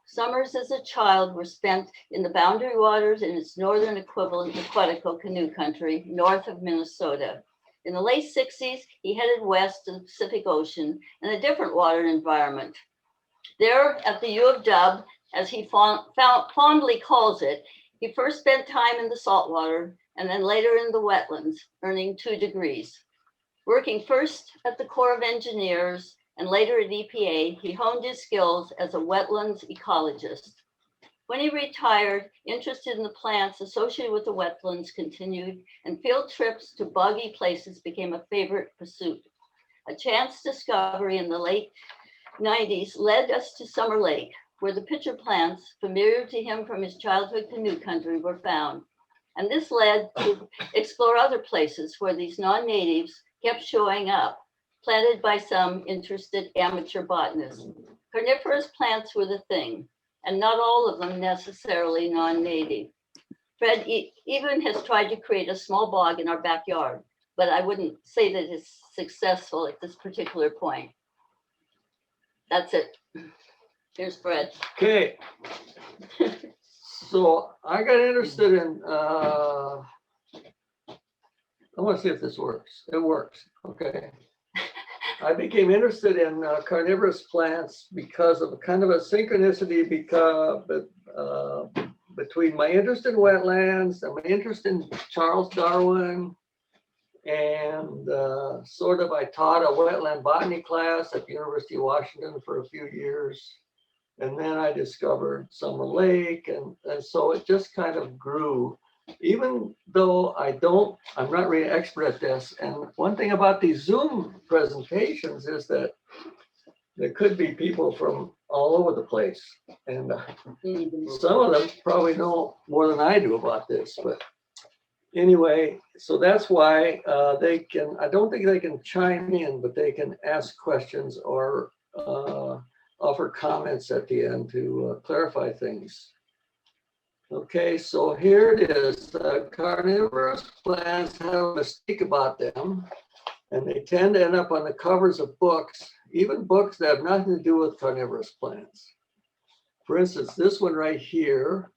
Summers as a child were spent in the boundary waters in its northern equivalent, Aquatico canoe country, north of Minnesota. In the late 60s, he headed west to the Pacific Ocean in a different water environment. There at the U of W, as he fondly calls it, he first spent time in the saltwater and then later in the wetlands, earning 2 degrees. Working first at the Corps of Engineers and later at EPA, he honed his skills as a wetlands ecologist. When he retired, interest in the plants associated with the wetlands continued, and field trips to boggy places became a favorite pursuit. A chance discovery in the late 90s led us to Summer Lake, where the pitcher plants, familiar to him from his childhood canoe country, were found. And this led to explore other places where these non-natives kept showing up, planted by some interested amateur botanists. Carnivorous plants were the thing, and not all of them necessarily non-native. Fred even has tried to create a small bog in our backyard, but I wouldn't say that it's successful at this particular point. That's it. Here's Fred. Okay. So I got interested in, I want to see if this works. It works. Okay. I became interested in carnivorous plants because of kind of a synchronicity between my interest in wetlands and my interest in Charles Darwin. And sort of I taught a wetland botany class at the University of Washington for a few years. And then I discovered Summer Lake. And so it just kind of grew, even though I'm not really expert at this. And one thing about these Zoom presentations is that there could be people from all over the place. And some of them probably know more than I do about this, but anyway, so that's why they can, I don't think they can chime in, but they can ask questions or offer comments at the end to clarify things. Okay, so here it is. Carnivorous plants have a mystique about them, and they tend to end up on the covers of books, even books that have nothing to do with carnivorous plants. For instance, this one right here,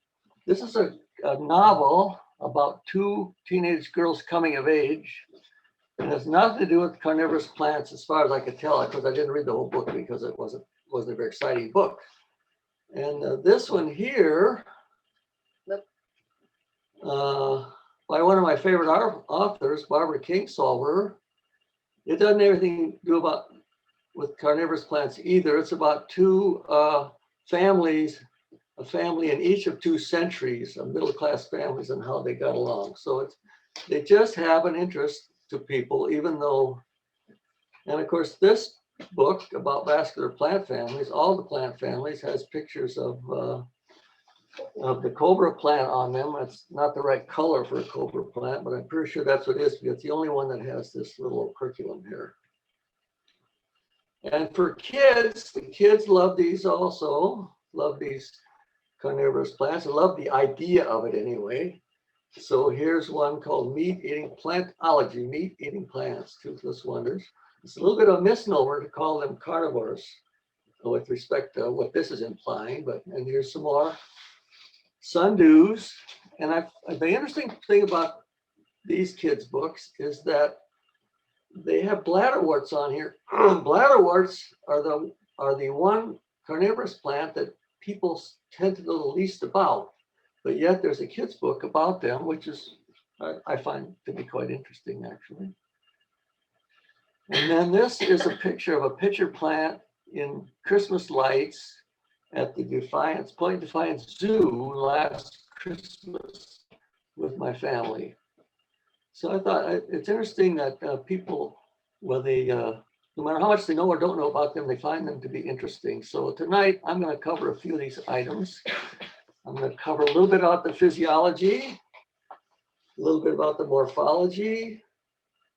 this is a novel about 2 teenage girls coming of age. And it's nothing to do with carnivorous plants as far as I could tell, because I didn't read the whole book because it wasn't a very exciting book. And this one here, by one of my favorite authors, Barbara Kingsolver, it doesn't have anything to do with carnivorous plants either. It's about 2 families, a family in each of 2 centuries of middle-class families and how they got along. So they just have an interest to people, even though, and of course, this book about vascular plant families, all the plant families, has pictures of the cobra plant on them. It's not the right color for a cobra plant, but I'm pretty sure that's what it is, because it's the only one that has this little operculum here. And for kids, the kids love these also, love these carnivorous plants. I love the idea of it anyway. So here's one called meat-eating plantology, meat-eating plants, toothless wonders. It's a little bit of a misnomer to call them carnivores with respect to what this is implying, and here's some more sundews. And the interesting thing about these kids' books is that they have bladderworts on here. Bladderworts are the one carnivorous plant that people tend to know the least about, but yet there's a kid's book about them, which is, I find to be quite interesting, actually. And then this is a picture of a pitcher plant in Christmas lights at the Point Defiance Zoo last Christmas with my family. So I thought it's interesting that people, well, no matter how much they know or don't know about them, they find them to be interesting. So tonight, I'm going to cover a few of these items. I'm going to cover a little bit about the physiology, a little bit about the morphology,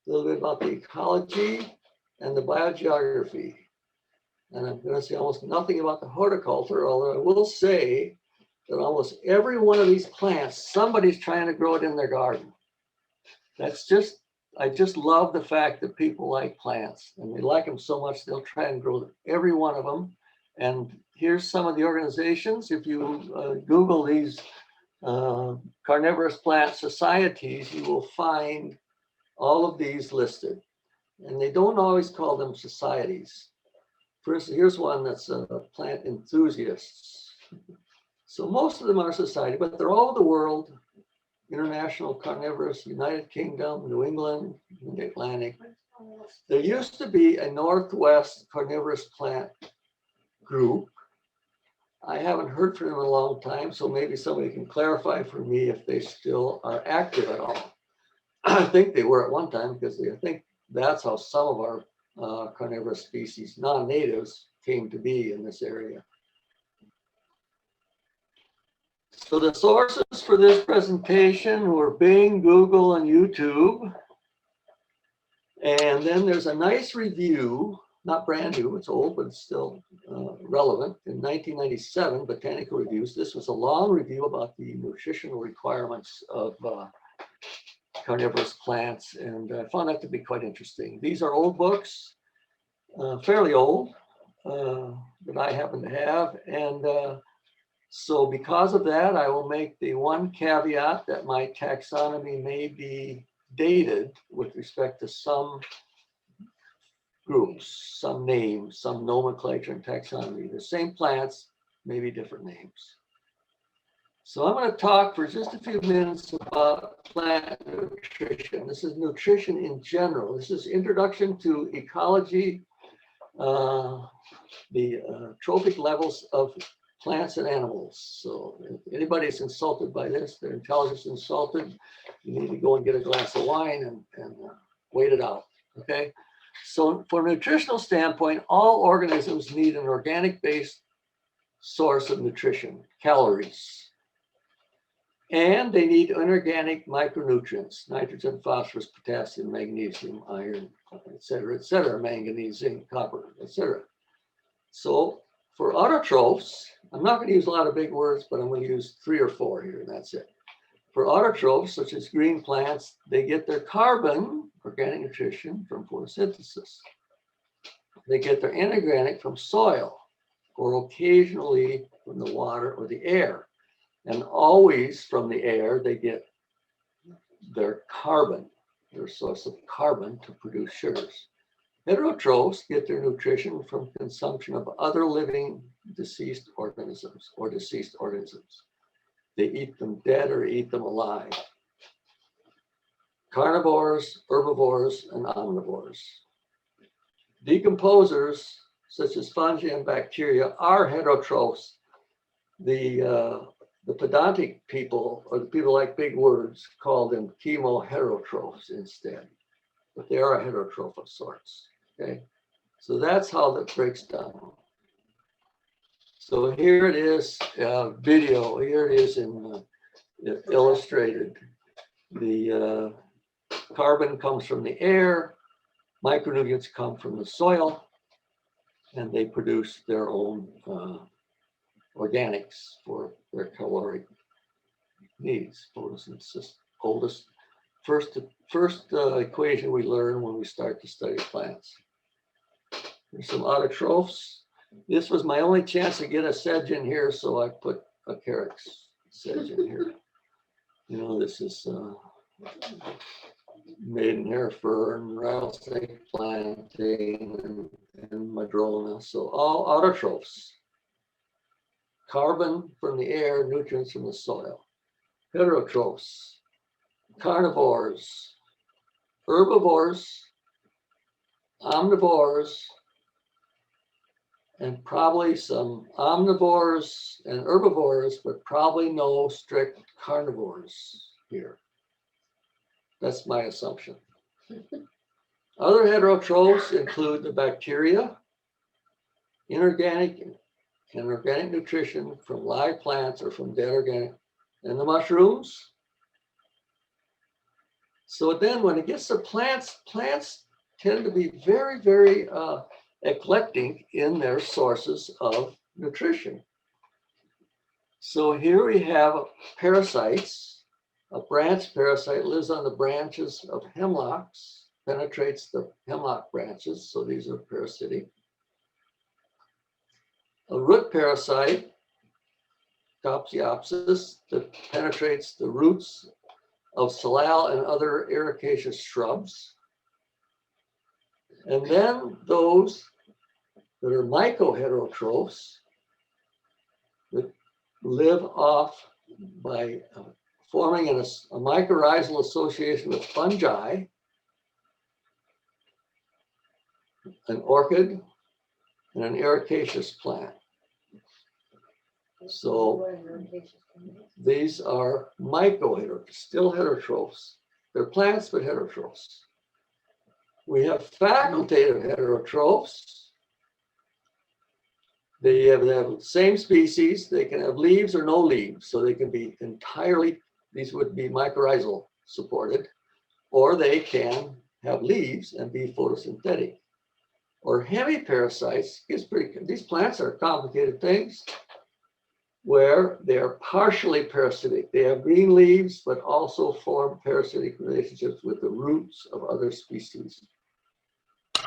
a little bit about the ecology, and the biogeography. And I'm going to say almost nothing about the horticulture, although I will say that almost every one of these plants, somebody's trying to grow it in their garden. I just love the fact that people like plants, and they like them so much they'll try and grow every one of them. And here's some of the organizations. If you Google these carnivorous plant societies, you will find all of these listed. And they don't always call them societies. First, here's one that's plant enthusiasts. So most of them are society, but they're all over the world. International Carnivorous, United Kingdom, New England, the Atlantic. There used to be a Northwest carnivorous plant group. I haven't heard from them in a long time, so maybe somebody can clarify for me if they still are active at all. I think they were at one time, because I think that's how some of our carnivorous species, non-natives, came to be in this area. So the sources for this presentation were Bing, Google, and YouTube. And then there's a nice review, not brand new, it's old, but it's still relevant. In 1997, Botanical Reviews. This was a long review about the nutritional requirements of carnivorous plants, and I found that to be quite interesting. These are old books, fairly old, that I happen to have. And so because of that, I will make the one caveat that my taxonomy may be dated with respect to some groups, some names, some nomenclature and taxonomy. The same plants, maybe different names. So I'm going to talk for just a few minutes about plant nutrition. This is nutrition in general. This is introduction to ecology, the trophic levels of plants and animals. So if anybody's insulted by this, their intelligence is insulted, you need to go and get a glass of wine and wait it out, okay? So from a nutritional standpoint, all organisms need an organic-based source of nutrition, calories. And they need inorganic micronutrients, nitrogen, phosphorus, potassium, magnesium, iron, et cetera, manganese, zinc, copper, et cetera. So for autotrophs, I'm not going to use a lot of big words, but I'm going to use 3 or 4 here, and that's it. For autotrophs, such as green plants, they get their carbon, organic nutrition, from photosynthesis. They get their inorganic from soil, or occasionally from the water or the air. And always from the air, they get their carbon, their source of carbon to produce sugars. Heterotrophs get their nutrition from consumption of other living deceased organisms. They eat them dead or eat them alive. Carnivores, herbivores, and omnivores. Decomposers, such as fungi and bacteria, are heterotrophs. The pedantic people, or the people like big words, call them chemoheterotrophs instead. But they are a heterotroph of sorts, okay? So that's how that breaks down. So here it is, video. Here it is in illustrated. The carbon comes from the air, micronutrients come from the soil, and they produce their own organics for their caloric needs. Photosynthesis, first equation we learn when we start to study plants. There's some autotrophs. This was my only chance to get a sedge in here, so I put a carex sedge in here. You know, this is maidenhair fern, rattlesnake plantain, and madrona. So all autotrophs. Carbon from the air, nutrients from the soil. Heterotrophs, carnivores, herbivores, omnivores, and probably some omnivores and herbivores, but probably no strict carnivores here. That's my assumption. Other heterotrophs include the bacteria, inorganic and organic nutrition from live plants or from dead organic, and the mushrooms. So then when it gets to plants, plants tend to be very, very eclectic in their sources of nutrition. So here we have parasites. A branch parasite lives on the branches of hemlocks, penetrates the hemlock branches. So these are parasitic. a root parasite, Dipsacus, that penetrates the roots of salal and other ericaceous shrubs. And then those that are mycoheterotrophs that live off by forming a mycorrhizal association with fungi, an orchid, and an ericaceous plant. So these are mycoheterotrophs, still heterotrophs. They're plants, but heterotrophs. We have facultative heterotrophs. They have the same species. They can have leaves or no leaves. So they can be entirely, these would be mycorrhizal supported, or they can have leaves and be photosynthetic. Or hemiparasites, these plants are complicated things where they are partially parasitic. They have green leaves, but also form parasitic relationships with the roots of other species.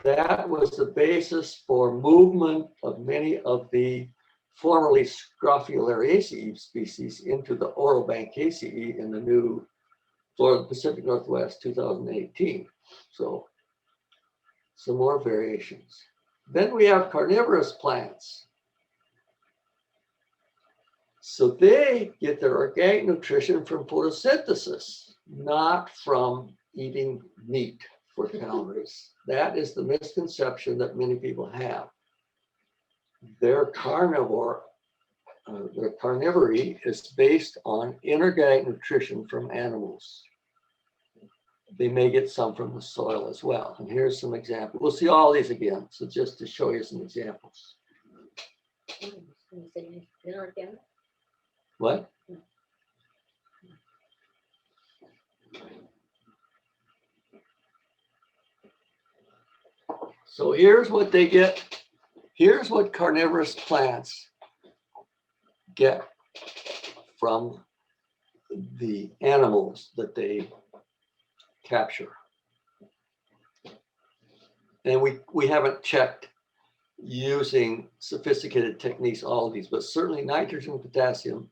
That was the basis for movement of many of the formerly Scrophulariaceae species into the Orobanchaceae in the new Florida Pacific Northwest 2018. So some more variations. Then we have carnivorous plants. So they get their organic nutrition from photosynthesis, not from eating meat for calories. That is the misconception that many people have. Their carnivory is based on inorganic nutrition from animals. They may get some from the soil as well. And here's some examples. We'll see all these again. So just to show you some examples. Inorganic? What? So here's what they get. Here's what carnivorous plants get from the animals that they capture. And we haven't checked using sophisticated techniques, all of these, but certainly nitrogen, potassium,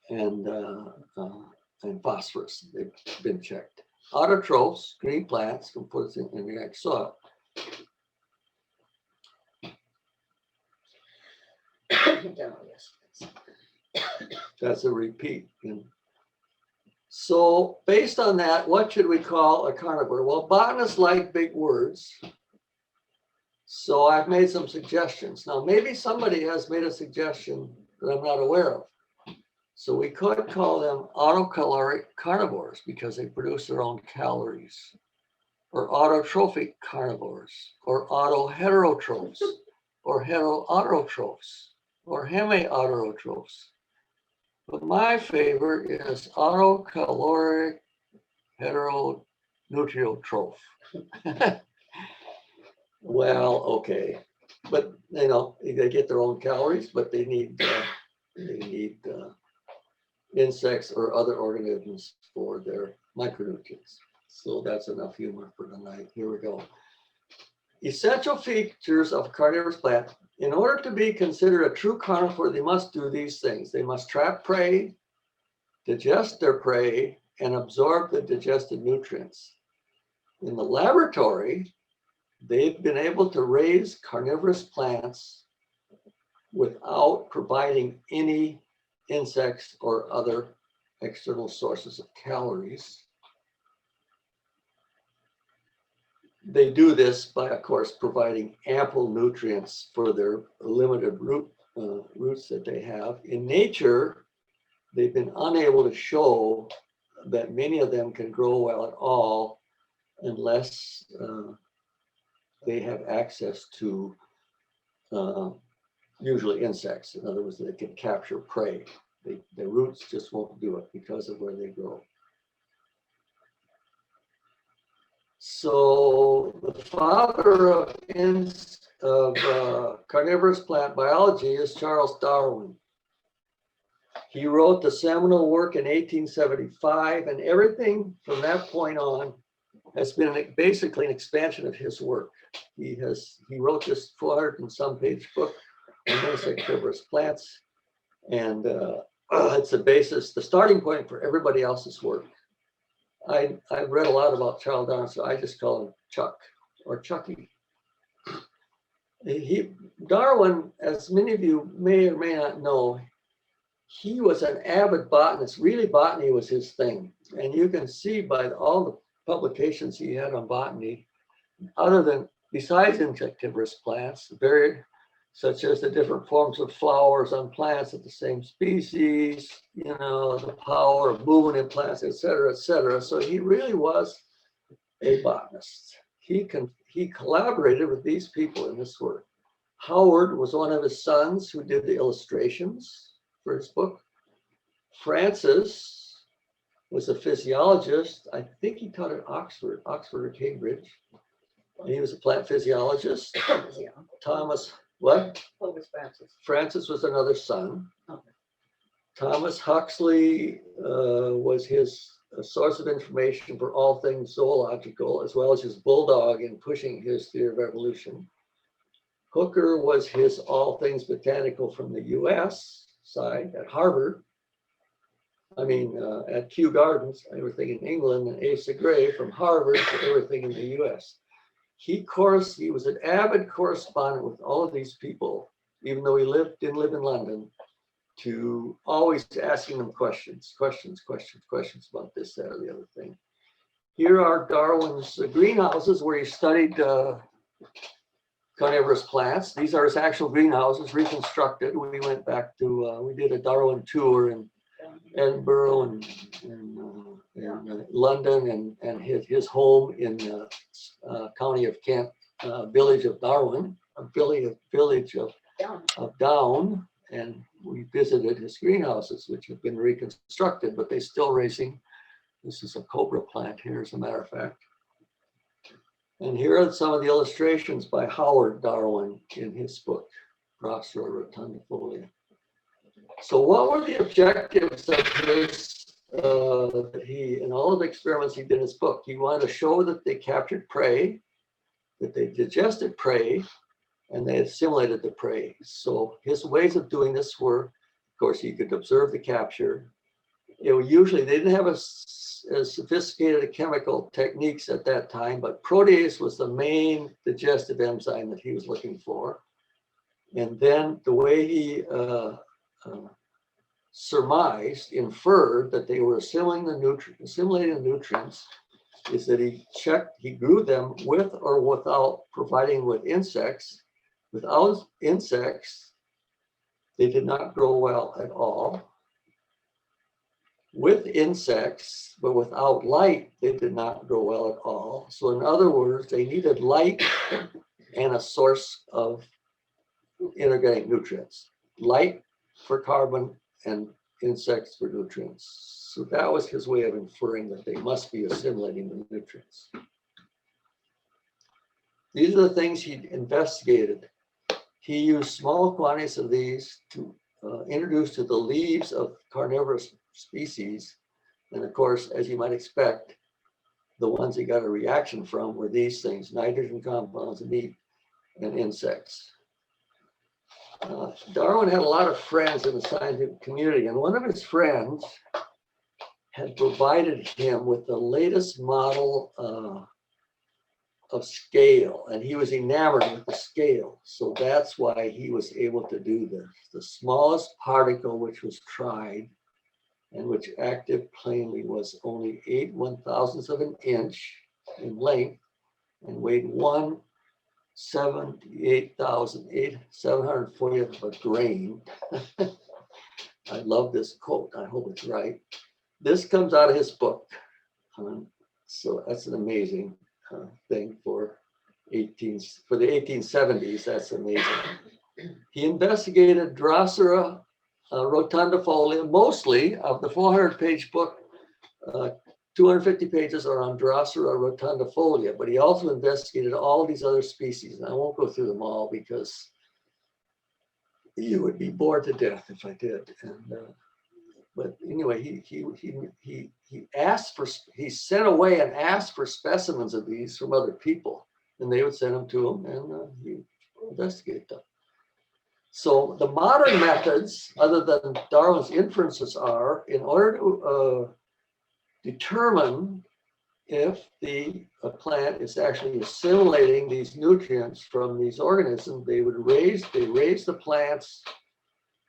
and phosphorus, they've been checked. Autotrophs, green plants, can put it in organic soil. That's a repeat. So based on that, what should we call a carnivore? Well, botanists like big words. So I've made some suggestions. Now, maybe somebody has made a suggestion that I'm not aware of. So we could call them autocaloric carnivores because they produce their own calories, or autotrophic carnivores, or autoheterotrophs, or heteroautotrophs, or hemiautotrophs. But my favorite is autocaloric heteronutriotroph. Well, okay, but you know they get their own calories, but they need insects or other organisms for their micronutrients. So that's enough humor for tonight. Here we go. Essential features of a carnivorous plant. In order to be considered a true carnivore, they must do these things. They must trap prey, digest their prey, and absorb the digested nutrients. In the laboratory, they've been able to raise carnivorous plants without providing any insects or other external sources of calories. They do this by, of course, providing ample nutrients for their limited roots that they have. In nature, they've been unable to show that many of them can grow well at all unless they have access to usually insects. In other words, they can capture prey. Their roots just won't do it because of where they grow. So the father of carnivorous plant biology is Charles Darwin. He wrote the seminal work in 1875, and everything from that point on has been basically an expansion of his work. He wrote this 400 and some page book insectivorous plants. And it's the basis, the starting point for everybody else's work. I've read a lot about Charles Darwin, so I just call him Chuck or Chucky. Darwin, as many of you may or may not know, he was an avid botanist. Really, botany was his thing. And you can see by all the publications he had on botany, besides insectivorous plants, varied, such as the different forms of flowers on plants of the same species, the power of movement in plants, et cetera, et cetera. So he really was a botanist. He collaborated with these people in this work. Howard was one of his sons who did the illustrations for his book. Francis was a physiologist. I think he taught at Oxford or Cambridge. And he was a plant physiologist. Thomas, what? What was Francis? Francis was another son. Okay. Thomas Huxley was his source of information for all things zoological, as well as his bulldog in pushing his theory of evolution. Hooker was his all things botanical from the US side at Harvard. At Kew Gardens, everything in England, and Asa Gray from Harvard for everything in the US. He was an avid correspondent with all of these people, even though he didn't live in London, to always asking them questions about this, that, or the other thing. Here are Darwin's greenhouses where he studied carnivorous plants. These are his actual greenhouses reconstructed. We went back to, we did a Darwin tour in Edinburgh and London and his home in county of Kent, village of Darwin, a village of Down. And we visited his greenhouses, which have been reconstructed, but they're still raising. This is a cobra plant here, as a matter of fact. And here are some of the illustrations by Howard Darwin in his book, Drosera rotundifolia. So what were the objectives of his, in all of the experiments he did in his book? He wanted to show that they captured prey, that they digested prey, and they assimilated the prey. So his ways of doing this were, of course, he could observe the capture. They didn't have as sophisticated chemical techniques at that time, but protease was the main digestive enzyme that he was looking for. And then the way he inferred that they were assimilating the nutrients is that he grew them with or without providing with insects. Without insects, they did not grow well at all. With insects, but without light, they did not grow well at all. So in other words, they needed light and a source of inorganic nutrients. Light for carbon and insects for nutrients. So that was his way of inferring that they must be assimilating the nutrients. These are the things he investigated. He used small quantities of these to introduce to the leaves of carnivorous species. And of course, as you might expect, the ones he got a reaction from were these things: nitrogen compounds, meat, and insects. Darwin had a lot of friends in the scientific community, and one of his friends had provided him with the latest model of scale, and he was enamored with the scale. So that's why he was able to do this. The smallest particle which was tried, and which acted plainly, was only 8/1000th of an inch in length and weighed 178,740th of a grain. I love this quote. I hope it's right. This comes out of his book. So that's an amazing thing for the 1870s. That's amazing. He investigated Drosera rotundifolia. Mostly of the 400-page book, 250 pages are on Drosera rotundifolia, but he also investigated all these other species. And I won't go through them all because you would be bored to death if I did. But anyway, he sent away and asked for specimens of these from other people, and they would send them to him, and he investigated them. So the modern methods, other than Darwin's inferences, are in order to determine if the plant is actually assimilating these nutrients from these organisms, they raise the plants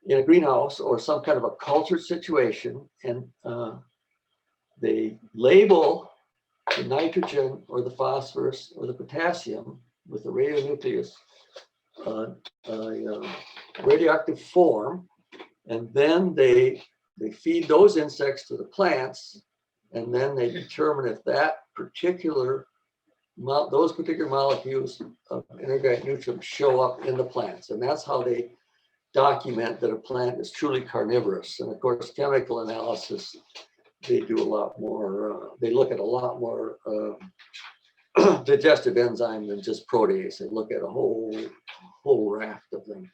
in a greenhouse or some kind of a cultured situation, and they label the nitrogen or the phosphorus or the potassium with the radionucleus radioactive form, and then they feed those insects to the plants, and then they determine if those particular molecules of inorganic nutrients show up in the plants, and that's how they document that a plant is truly carnivorous. And of course, chemical analysis, they do a lot more. They look at a lot more digestive enzyme than just protease. They look at a whole raft of them.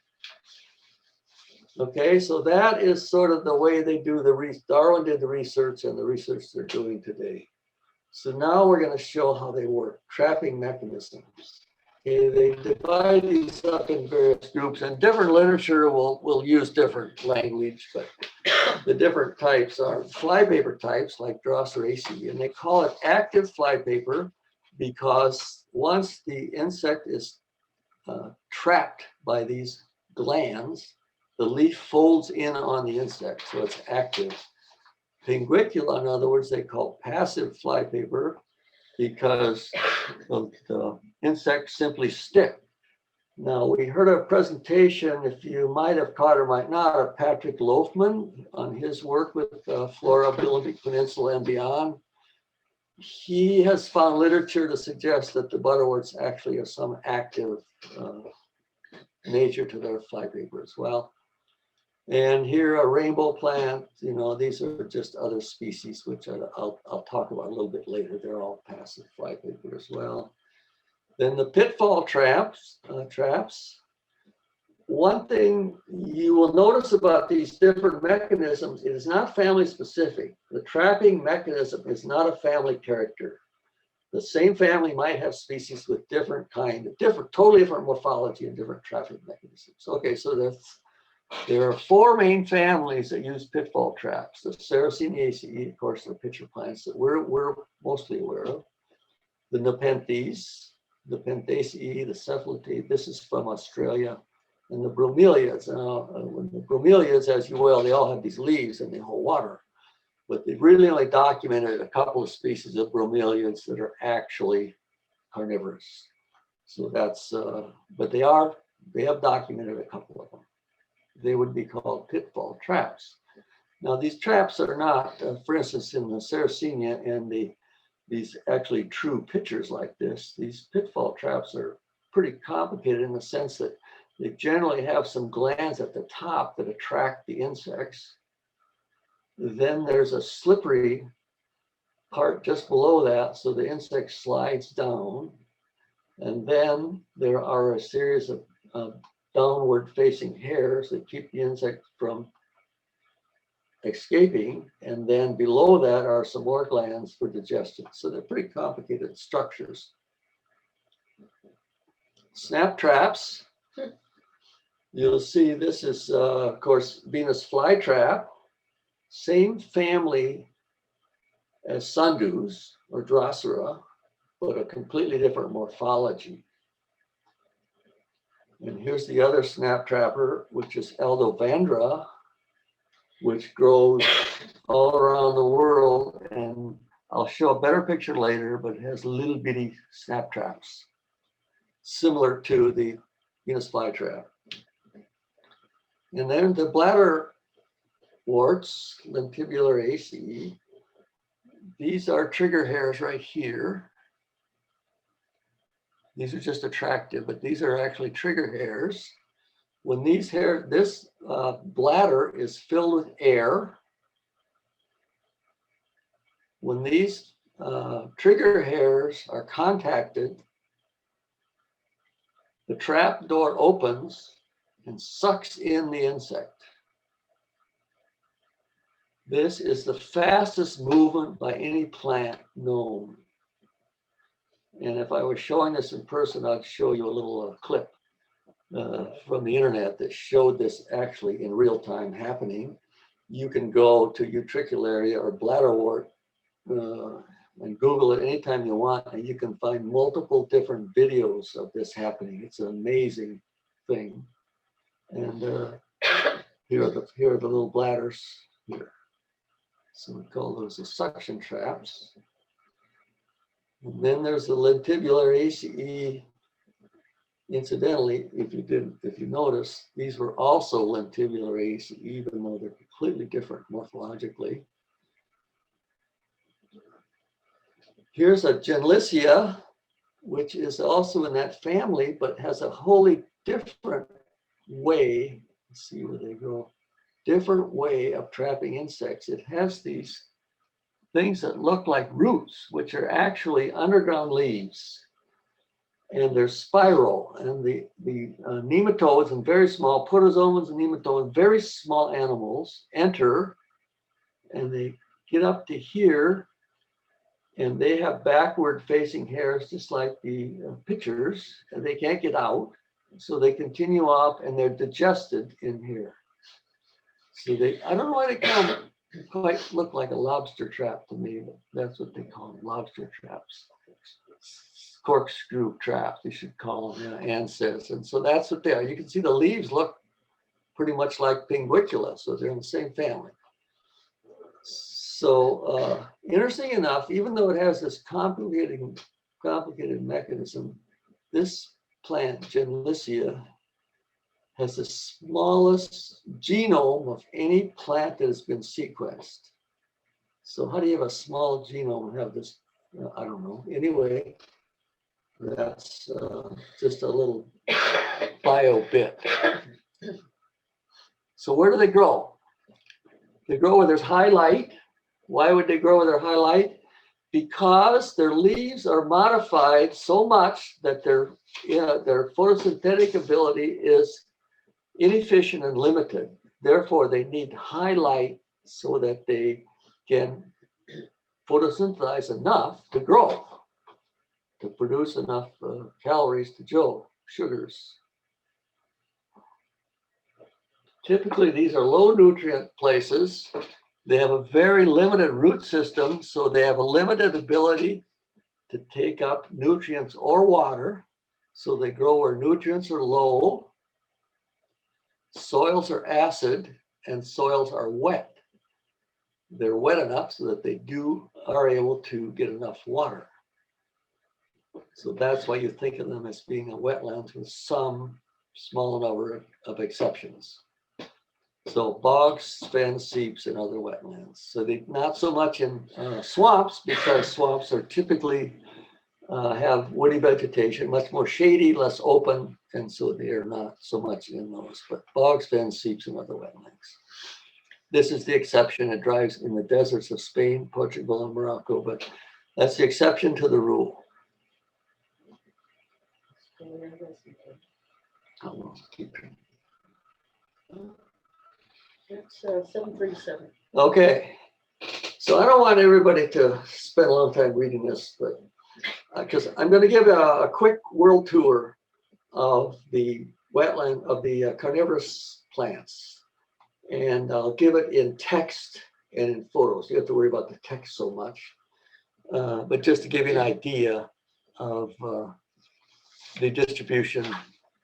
Okay, so that is sort of the way they do Darwin did the research and the research they're doing today. So now we're going to show how they work, trapping mechanisms. Okay, they divide these up in various groups, and different literature will use different language, but the different types are flypaper types like Droseraceae, and they call it active flypaper because once the insect is trapped by these glands, the leaf folds in on the insect, so it's active. Pinguicula, in other words, they call passive flypaper because the insects simply stick. Now, we heard a presentation, if you might have caught or might not, of Patrick Loafman on his work with flora of the Olympic Peninsula and beyond. He has found literature to suggest that the butterworts actually have some active nature to their flypaper as well. And here, a rainbow plant, these are just other species, which I'll talk about a little bit later. They're all passive flypaper as well. Then the pitfall traps. One thing you will notice about these different mechanisms, it is not family specific. The trapping mechanism is not a family character. The same family might have species with totally different morphology and different trapping mechanisms. Okay, so there are four main families that use pitfall traps. The Sarraceniaceae, of course, the pitcher plants that we're mostly aware of. The Nepenthes, the Penthaceae, the Cephalotae, this is from Australia, and the bromeliads. Now, the bromeliads, as you will, they all have these leaves and they hold water. But they've really only documented a couple of species of bromeliads that are actually carnivorous. So that's, but they have documented a couple of them. They would be called pitfall traps. Now, these traps are not, for instance, in the Sarracenia and these actually true pitchers like this, these pitfall traps are pretty complicated in the sense that they generally have some glands at the top that attract the insects. Then there's a slippery part just below that, so the insect slides down. And then there are a series of downward facing hairs that keep the insect from escaping, and then below that are some more glands for digestion. So they're pretty complicated structures. Snap traps. You'll see this is, of course, Venus flytrap, same family as sundews or Drosera, but a completely different morphology. And here's the other snap trapper, which is Eldovandra, which grows all around the world. And I'll show a better picture later, but it has little bitty snap traps, similar to the Venus flytrap. And then the bladder warts, Lentibularaceae, these are trigger hairs right here. These are just attractive, but these are actually trigger hairs. When these hairs, this bladder is filled with air. When these trigger hairs are contacted, the trap door opens and sucks in the insect. This is the fastest movement by any plant known. And if I was showing this in person, I'd show you a little clip. from the internet that showed this actually in real time happening. You can go to utricularia or bladderwort and Google it anytime you want, and you can find multiple different videos of this happening. It's an amazing thing. And here are the little bladders here. So we call those the suction traps. And then there's the Lentibulariaceae. Incidentally, if you notice, these were also Lentibulariaceae, even though they're completely different morphologically. Here's a Genlissia, which is also in that family, but has a wholly different way. Let's see where they go. Different way of trapping insects. It has these things that look like roots, which are actually underground leaves. And they're spiral. And the nematodes and very small protozoans and nematodes, very small animals, enter, and they get up to here, and they have backward facing hairs, just like the pictures, and they can't get out. So they continue off, and they're digested in here. So I don't know why they quite look like a lobster trap to me, but that's what they call them, lobster traps. Corkscrew traps, you should call them, Ann says. And so that's what they are. You can see the leaves look pretty much like Pinguicula, so they're in the same family. So interesting enough, even though it has this complicated mechanism, this plant, Genlissia, has the smallest genome of any plant that has been sequenced. So how do you have a small genome and have this? I don't know. Anyway, that's just a little bio bit. So where do they grow? They grow where there's high light. Why would they grow where there's high light? Because their leaves are modified so much that their photosynthetic ability is inefficient and limited. Therefore, they need high light so that they can photosynthesize enough to grow, to produce enough calories to sugars. Typically, these are low nutrient places. They have a very limited root system, so they have a limited ability to take up nutrients or water. So they grow where nutrients are low, soils are acid, and soils are wet. They're wet enough so that they are able to get enough water. So that's why you think of them as being a wetland with some small number of exceptions. So bogs, fens, seeps, and other wetlands. So they not so much in swamps, because swamps are typically have woody vegetation, much more shady, less open, and so they are not so much in those. But bogs, fens, seeps, and other wetlands. This is the exception. It drives in the deserts of Spain, Portugal, and Morocco, but that's the exception to the rule. It's 7:37. Okay, so I don't want everybody to spend a long time reading this, but because I'm going to give a quick world tour of the wetland of the carnivorous plants, and I'll give it in text and in photos. You have to worry about the text so much, but just to give you an idea of the distribution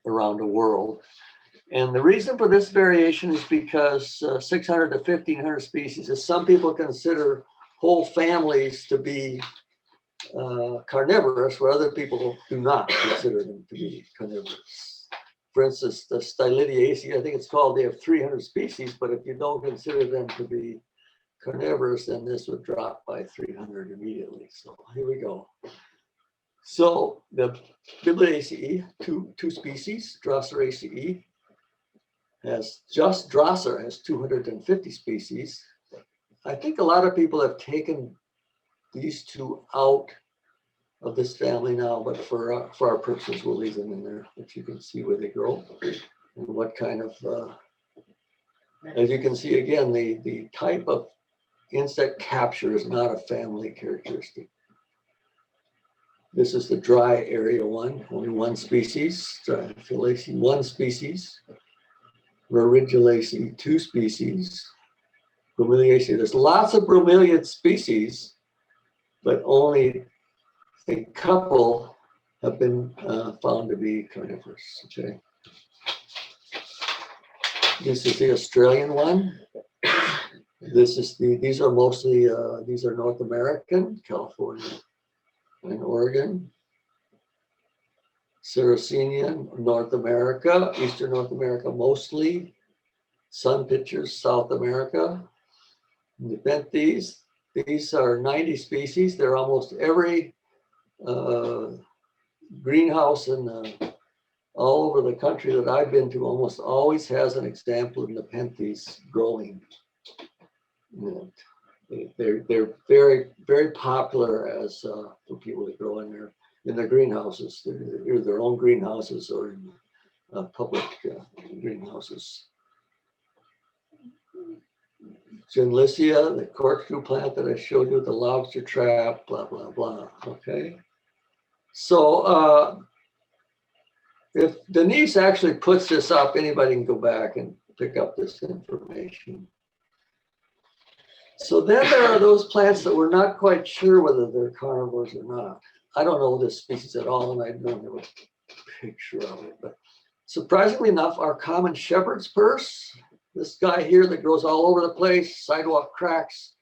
around the world. And the reason for this variation is because 600 to 1,500 species, as some people consider whole families to be carnivorous, where other people do not consider them to be carnivorous. For instance, the Stylidiaceae, I think it's called, they have 300 species, but if you don't consider them to be carnivorous, then this would drop by 300 immediately. So here we go. So the Bibliaceae, two species, Drosseraceae, Drosser has 250 species. I think a lot of people have taken these two out of this family now, but for our purposes, we'll leave them in there, but you can see where they grow and what kind of, as you can see again, the type of insect capture is not a family characteristic. This is the dry area one, only one species. Phylacea, one species. Rarigulaceae, 2 species. Bromeliaceae, there's lots of bromeliad species, but only a couple have been found to be carnivorous. Okay. This is the Australian one. This is these are mostly, these are North American, California and Oregon. Sarracenia, North America, Eastern North America mostly. Sun pitchers, South America. Nepenthes, these are 90 species. They're almost every greenhouse in all over the country that I've been to almost always has an example of Nepenthes growing. They're very, very popular as for people that grow in their greenhouses, either their own greenhouses or in public greenhouses. Gynlicia, the corkscrew plant that I showed you, the lobster trap, blah, blah, blah, okay? So if Denise actually puts this up, anybody can go back and pick up this information. So then there are those plants that we're not quite sure whether they're carnivores or not. I don't know this species at all, and I don't have a picture of it, but surprisingly enough, our common shepherd's purse, this guy here that grows all over the place, sidewalk cracks,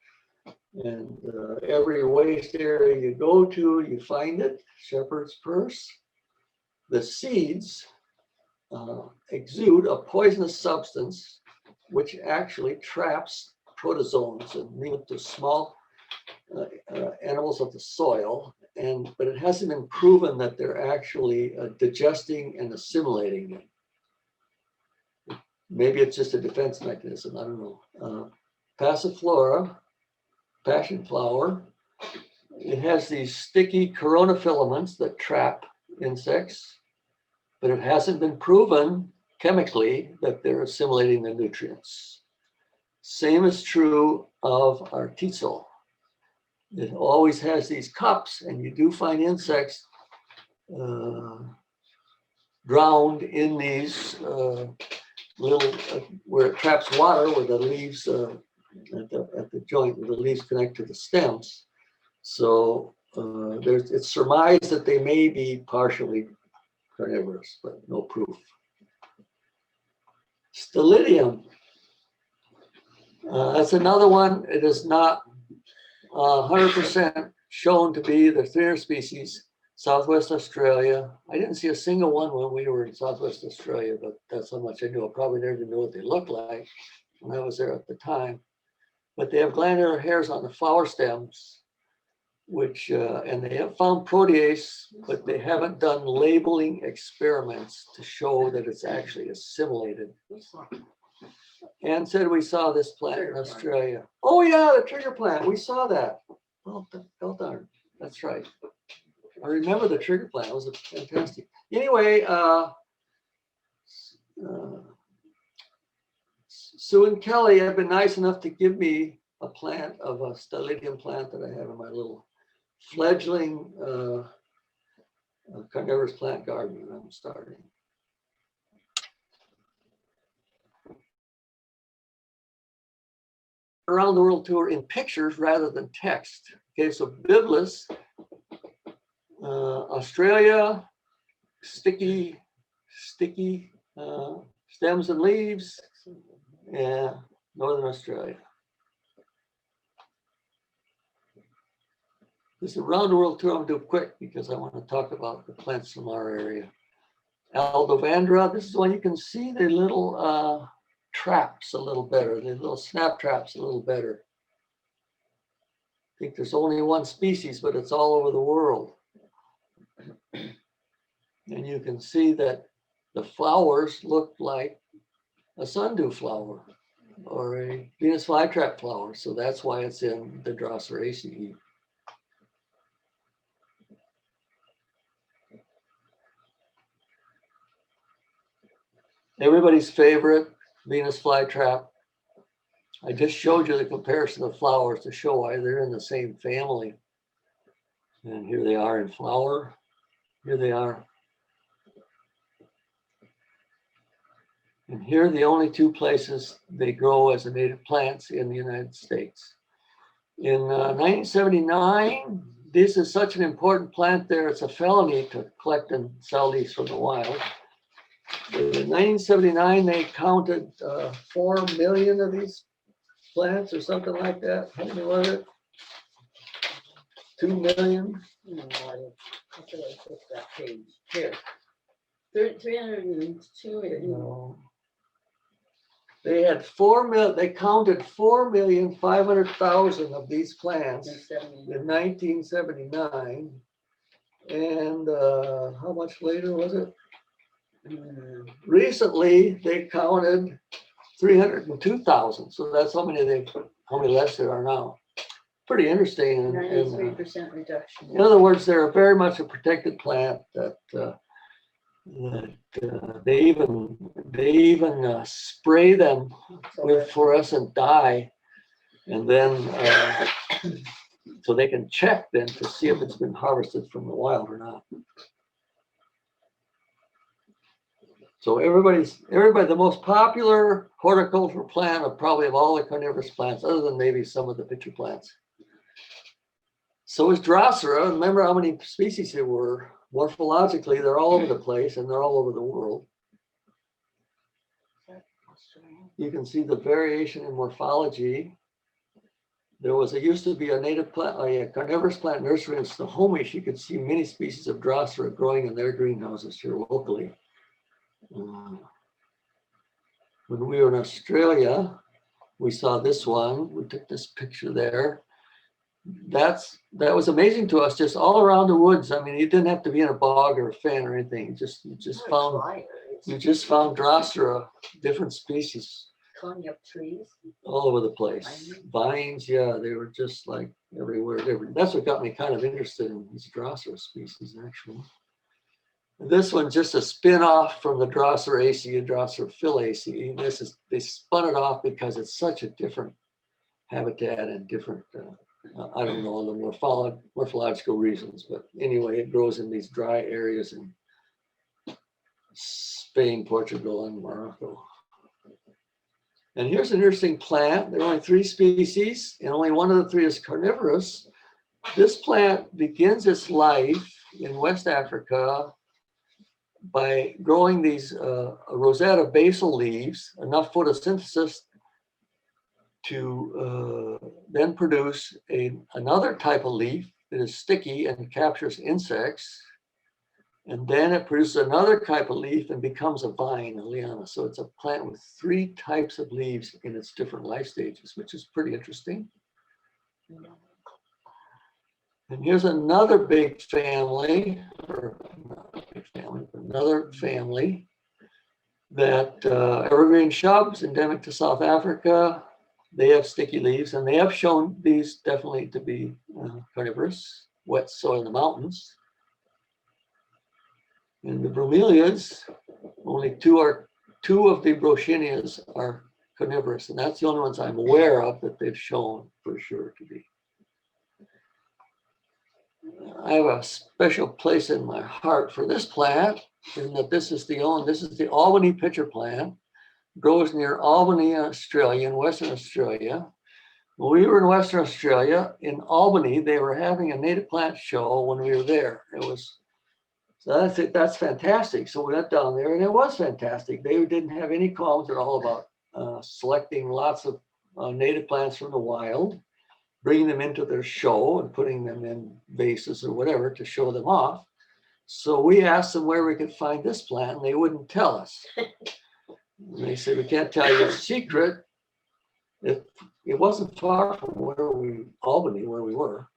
and every waste area you go to, you find it, shepherd's purse. The seeds exude a poisonous substance which actually traps protozoans and even to small animals of the soil, but it hasn't been proven that they're actually digesting and assimilating it. Maybe it's just a defense mechanism, I don't know. Passiflora, passion flower, it has these sticky coronafilaments that trap insects, but it hasn't been proven chemically that they're assimilating the nutrients. Same is true of our teasel. It always has these cups, and you do find insects drowned in these little, where it traps water, where the leaves, at the joint where the leaves connect to the stems. So it's surmised that they may be partially carnivorous, but no proof. Stelidium. That's another one. It is not 100% shown to be the thinner species. Southwest Australia. I didn't see a single one when we were in Southwest Australia, but that's how much I knew. I probably never knew what they looked like when I was there at the time. But they have glandular hairs on the flower stems, which, and they have found protease, but they haven't done labeling experiments to show that it's actually assimilated. Anne said we saw this plant in Australia. Oh yeah, the trigger plant, we saw that. Well darn, that's right. I remember the trigger plant, it was fantastic. Anyway, Sue and Kelly have been nice enough to give me a plant of a Stelidium plant that I have in my little fledgling carnivorous plant garden I'm starting. Around the world tour in pictures rather than text. Okay, so Biblis, Australia, sticky stems and leaves, and Northern Australia. This is a round the world tour. I'm gonna do it quick because I want to talk about the plants from our area. Aldovandra, this is one you can see the little traps a little better, the little snap traps a little better. I think there's only one species, but it's all over the world. And you can see that the flowers look like a sundew flower or a Venus flytrap flower. So that's why it's in the Dipsacus. Everybody's favorite Venus flytrap. I just showed you the comparison of flowers to show why they're in the same family. And here they are in flower. Here they are. And here are the only two places they grow as a native plants in the United States. In 1979, this is such an important plant there, it's a felony to collect and sell these from the wild. But in 1979, they counted 4 million of these plants or something like that. How many was it? 2 million? No, I feel like it's that page. Here. 302 million. No. They had 4 million, they counted 4,500,000 of these plants in 1979. And how much later was it? Recently, they counted 302,000. So that's how many less there are now. Pretty interesting. 93% reduction. In other words, they're very much a protected plant that they even spray them with fluorescent dye, and then so they can check then to see if it's been harvested from the wild or not. So everybody, the most popular horticultural plant of probably of all the carnivorous plants, other than maybe some of the pitcher plants. So is Drosera. Remember how many species there were? Morphologically, they're all over the place and they're all over the world. You can see the variation in morphology. There used to be a native plant, a carnivorous plant nursery in Snohomish. You could see many species of Drosera growing in their greenhouses here locally. When we were in Australia, we saw this one. We took this picture there. That was amazing to us, just all around the woods. I mean, you didn't have to be in a bog or a fen or anything. You just found Drosera, different species. Cognac trees. All over the place. Vines, yeah, they were just like everywhere. That's what got me kind of interested in these Drosera species, actually. This one's just a spin-off from the Droseraceae and Drosophiliaceae. They spun it off because it's such a different habitat and different, I don't know the morphological reasons, but anyway, it grows in these dry areas in Spain, Portugal, and Morocco. And here's an interesting plant. There are only 3 species, and only one of the 3 is carnivorous. This plant begins its life in West Africa by growing these rosette of basal leaves, enough photosynthesis to then produce another type of leaf that is sticky and captures insects. And then it produces another type of leaf and becomes a vine, a liana. So it's a plant with 3 types of leaves in its different life stages, which is pretty interesting. And here's another big family, or not a big family, but another family that evergreen shrubs endemic to South Africa. They have sticky leaves, and they have shown these definitely to be carnivorous, wet soil in the mountains. In the bromeliads, only two of the brochynias are carnivorous, and that's the only ones I'm aware of that they've shown for sure to be. I have a special place in my heart for this plant, in that this is the Albany pitcher plant. Grows near Albany, Australia, in Western Australia. When we were in Western Australia, in Albany, they were having a native plant show when we were there. So that's fantastic. So we went down there, and it was fantastic. They didn't have any qualms at all about selecting lots of native plants from the wild, bringing them into their show and putting them in vases or whatever to show them off. So we asked them where we could find this plant, and they wouldn't tell us. And they said, we can't tell you a secret. It wasn't far from Albany, where we were.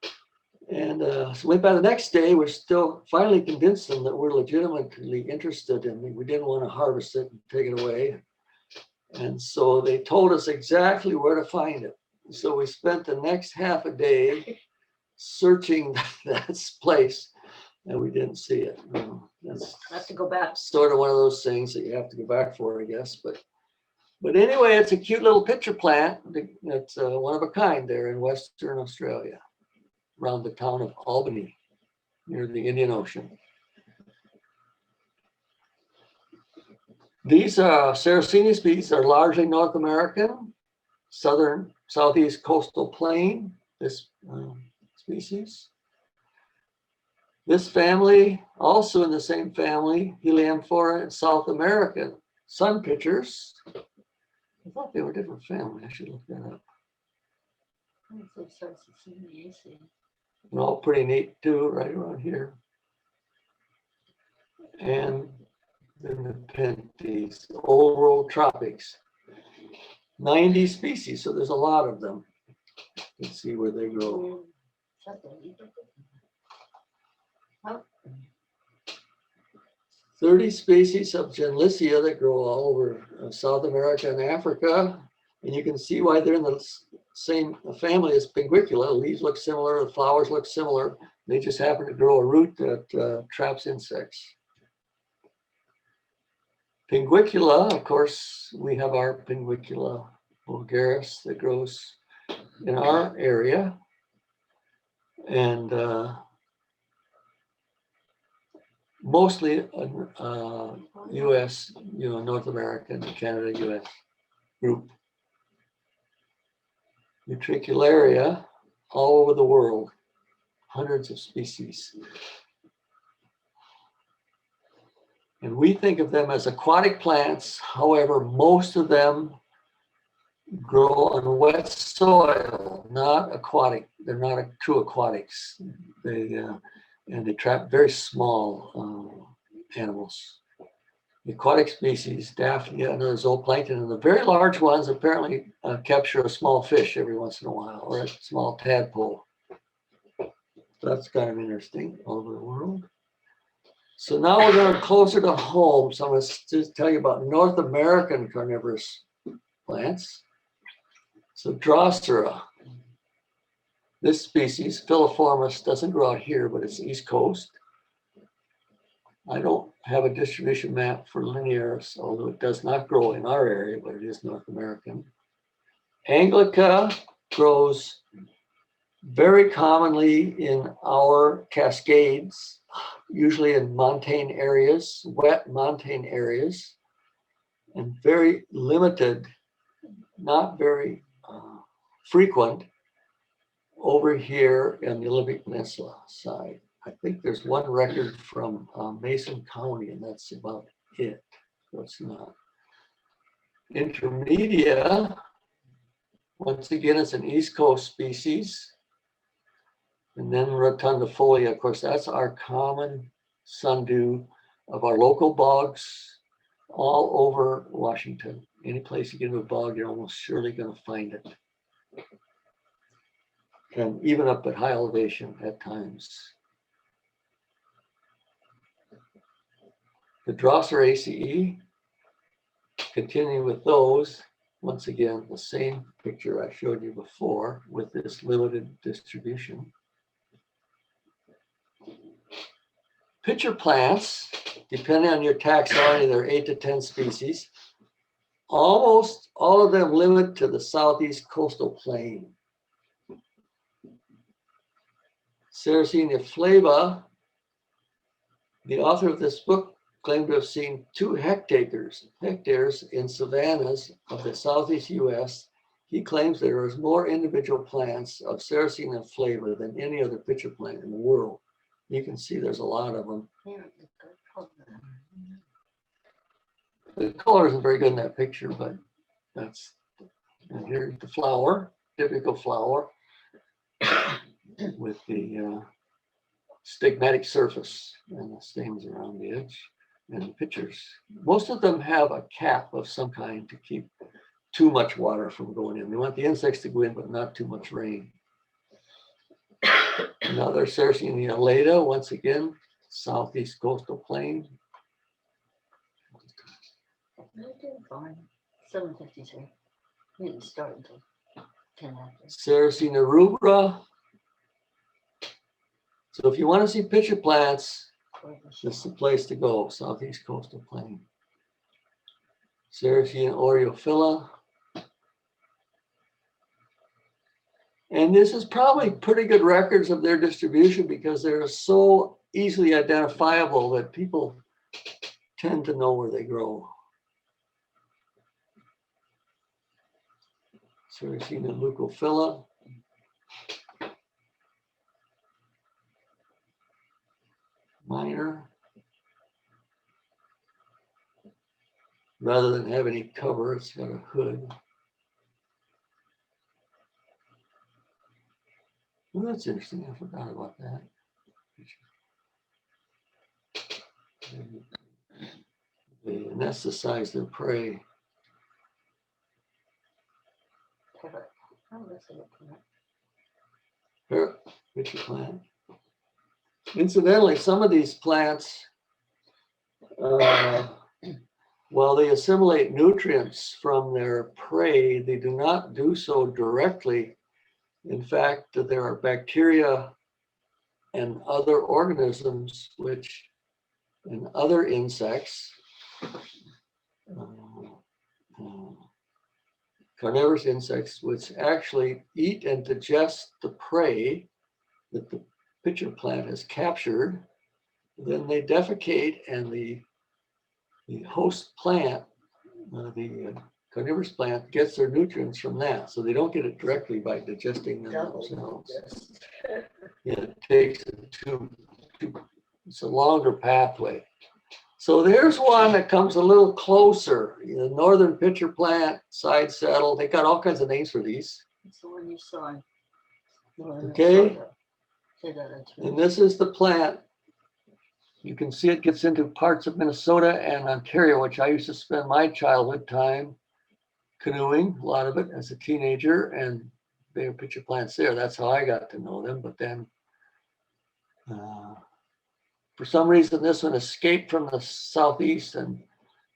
And so went by the next day, we're still finally convinced them that we're legitimately interested in it. We didn't want to harvest it and take it away. And so they told us exactly where to find it. So we spent the next half a day searching that place, and we didn't see it. That's I have to go back. Sort of one of those things that you have to go back for, I guess. But anyway, it's a cute little pitcher plant. It's one of a kind there in Western Australia, around the town of Albany. near the Indian Ocean. These Sarracenia species are largely North American, southeast coastal plain, this species. This family, also in the same family, Helianthera, South American sun pitchers. I thought they were a different family. I should look that up. And all pretty neat too, right around here. And then the Penthes, old world tropics. 90 species, so there's a lot of them. Let's see where they grow. 30 species of Genlissia that grow all over South America and Africa. And you can see why they're in the same family as Pinguicula. The leaves look similar, the flowers look similar. They just happen to grow a root that traps insects. Pinguicula, of course, we have our Pinguicula vulgaris that grows in our area. And mostly US, North America and Canada, US group. Utricularia all over the world, hundreds of species. And we think of them as aquatic plants. However, most of them grow on wet soil, not aquatic. They're not true aquatics. And they trap very small animals. The aquatic species, Daphnia, and other zooplankton, and the very large ones apparently capture a small fish every once in a while, or a small tadpole. That's kind of interesting all over the world. So now we're going closer to home. So I'm going to just tell you about North American carnivorous plants. So Drosera. This species, Filiformis, doesn't grow out here, but it's East Coast. I don't have a distribution map for Linearis, although it does not grow in our area, but it is North American. Anglica grows very commonly in our Cascades, usually in montane areas, wet montane areas, and very limited, not very frequent over here in the Olympic Peninsula side. I think there's one record from Mason County, and that's about it. So it's not. Intermedia, once again, it's an East Coast species. And then rotundifolia, of course, that's our common sundew of our local bogs all over Washington. Any place you get into a bog, you're almost surely going to find it. And even up at high elevation at times. The Droseraceae, continuing with those, once again, the same picture I showed you before with this limited distribution. Pitcher plants, depending on your taxonomy, there are 8 to 10 species. Almost all of them limit to the southeast coastal plain. Sarracenia flava, the author of this book claimed to have seen 2 hectares in savannas of the southeast US. He claims there is more individual plants of Sarracenia flava than any other pitcher plant in the world. You can see there's a lot of them. The color isn't very good in that picture, but that's, and here's the flower, typical flower with the stigmatic surface and the stems around the edge. And the pitchers, most of them have a cap of some kind to keep too much water from going in. They want the insects to go in, but not too much rain. Another Sarracenia alata, once again, southeast coastal plain. I did fine. 7:52. We didn't start until 10 after. Sarracenia rubra. So if you want to see pitcher plants, this is the place to go, southeast coastal plain. Sarracenia aureophila. And this is probably pretty good records of their distribution because they're so easily identifiable that people tend to know where they grow. So we've seen the Leucophila. Minor. Rather than have any cover, it's got a hood. Well, that's interesting. I forgot about that. They anesthetize their prey. Here, pitcher plant. Incidentally, some of these plants, while they assimilate nutrients from their prey, they do not do so directly. In fact, there are bacteria and other organisms and other insects, carnivorous insects, which actually eat and digest the prey that the pitcher plant has captured. Then they defecate, and the host plant, the carnivorous plant, gets their nutrients from that. So they don't get it directly by digesting them themselves. Yeah, it takes it's a longer pathway. So there's one that comes a little closer. The northern pitcher plant, side saddle. They got all kinds of names for these. It's the one you saw. Okay. And this is the plant. You can see it gets into parts of Minnesota and Ontario, which I used to spend my childhood time canoeing, a lot of it as a teenager, and they were pitcher plants there. That's how I got to know them. But then for some reason, this one escaped from the southeast and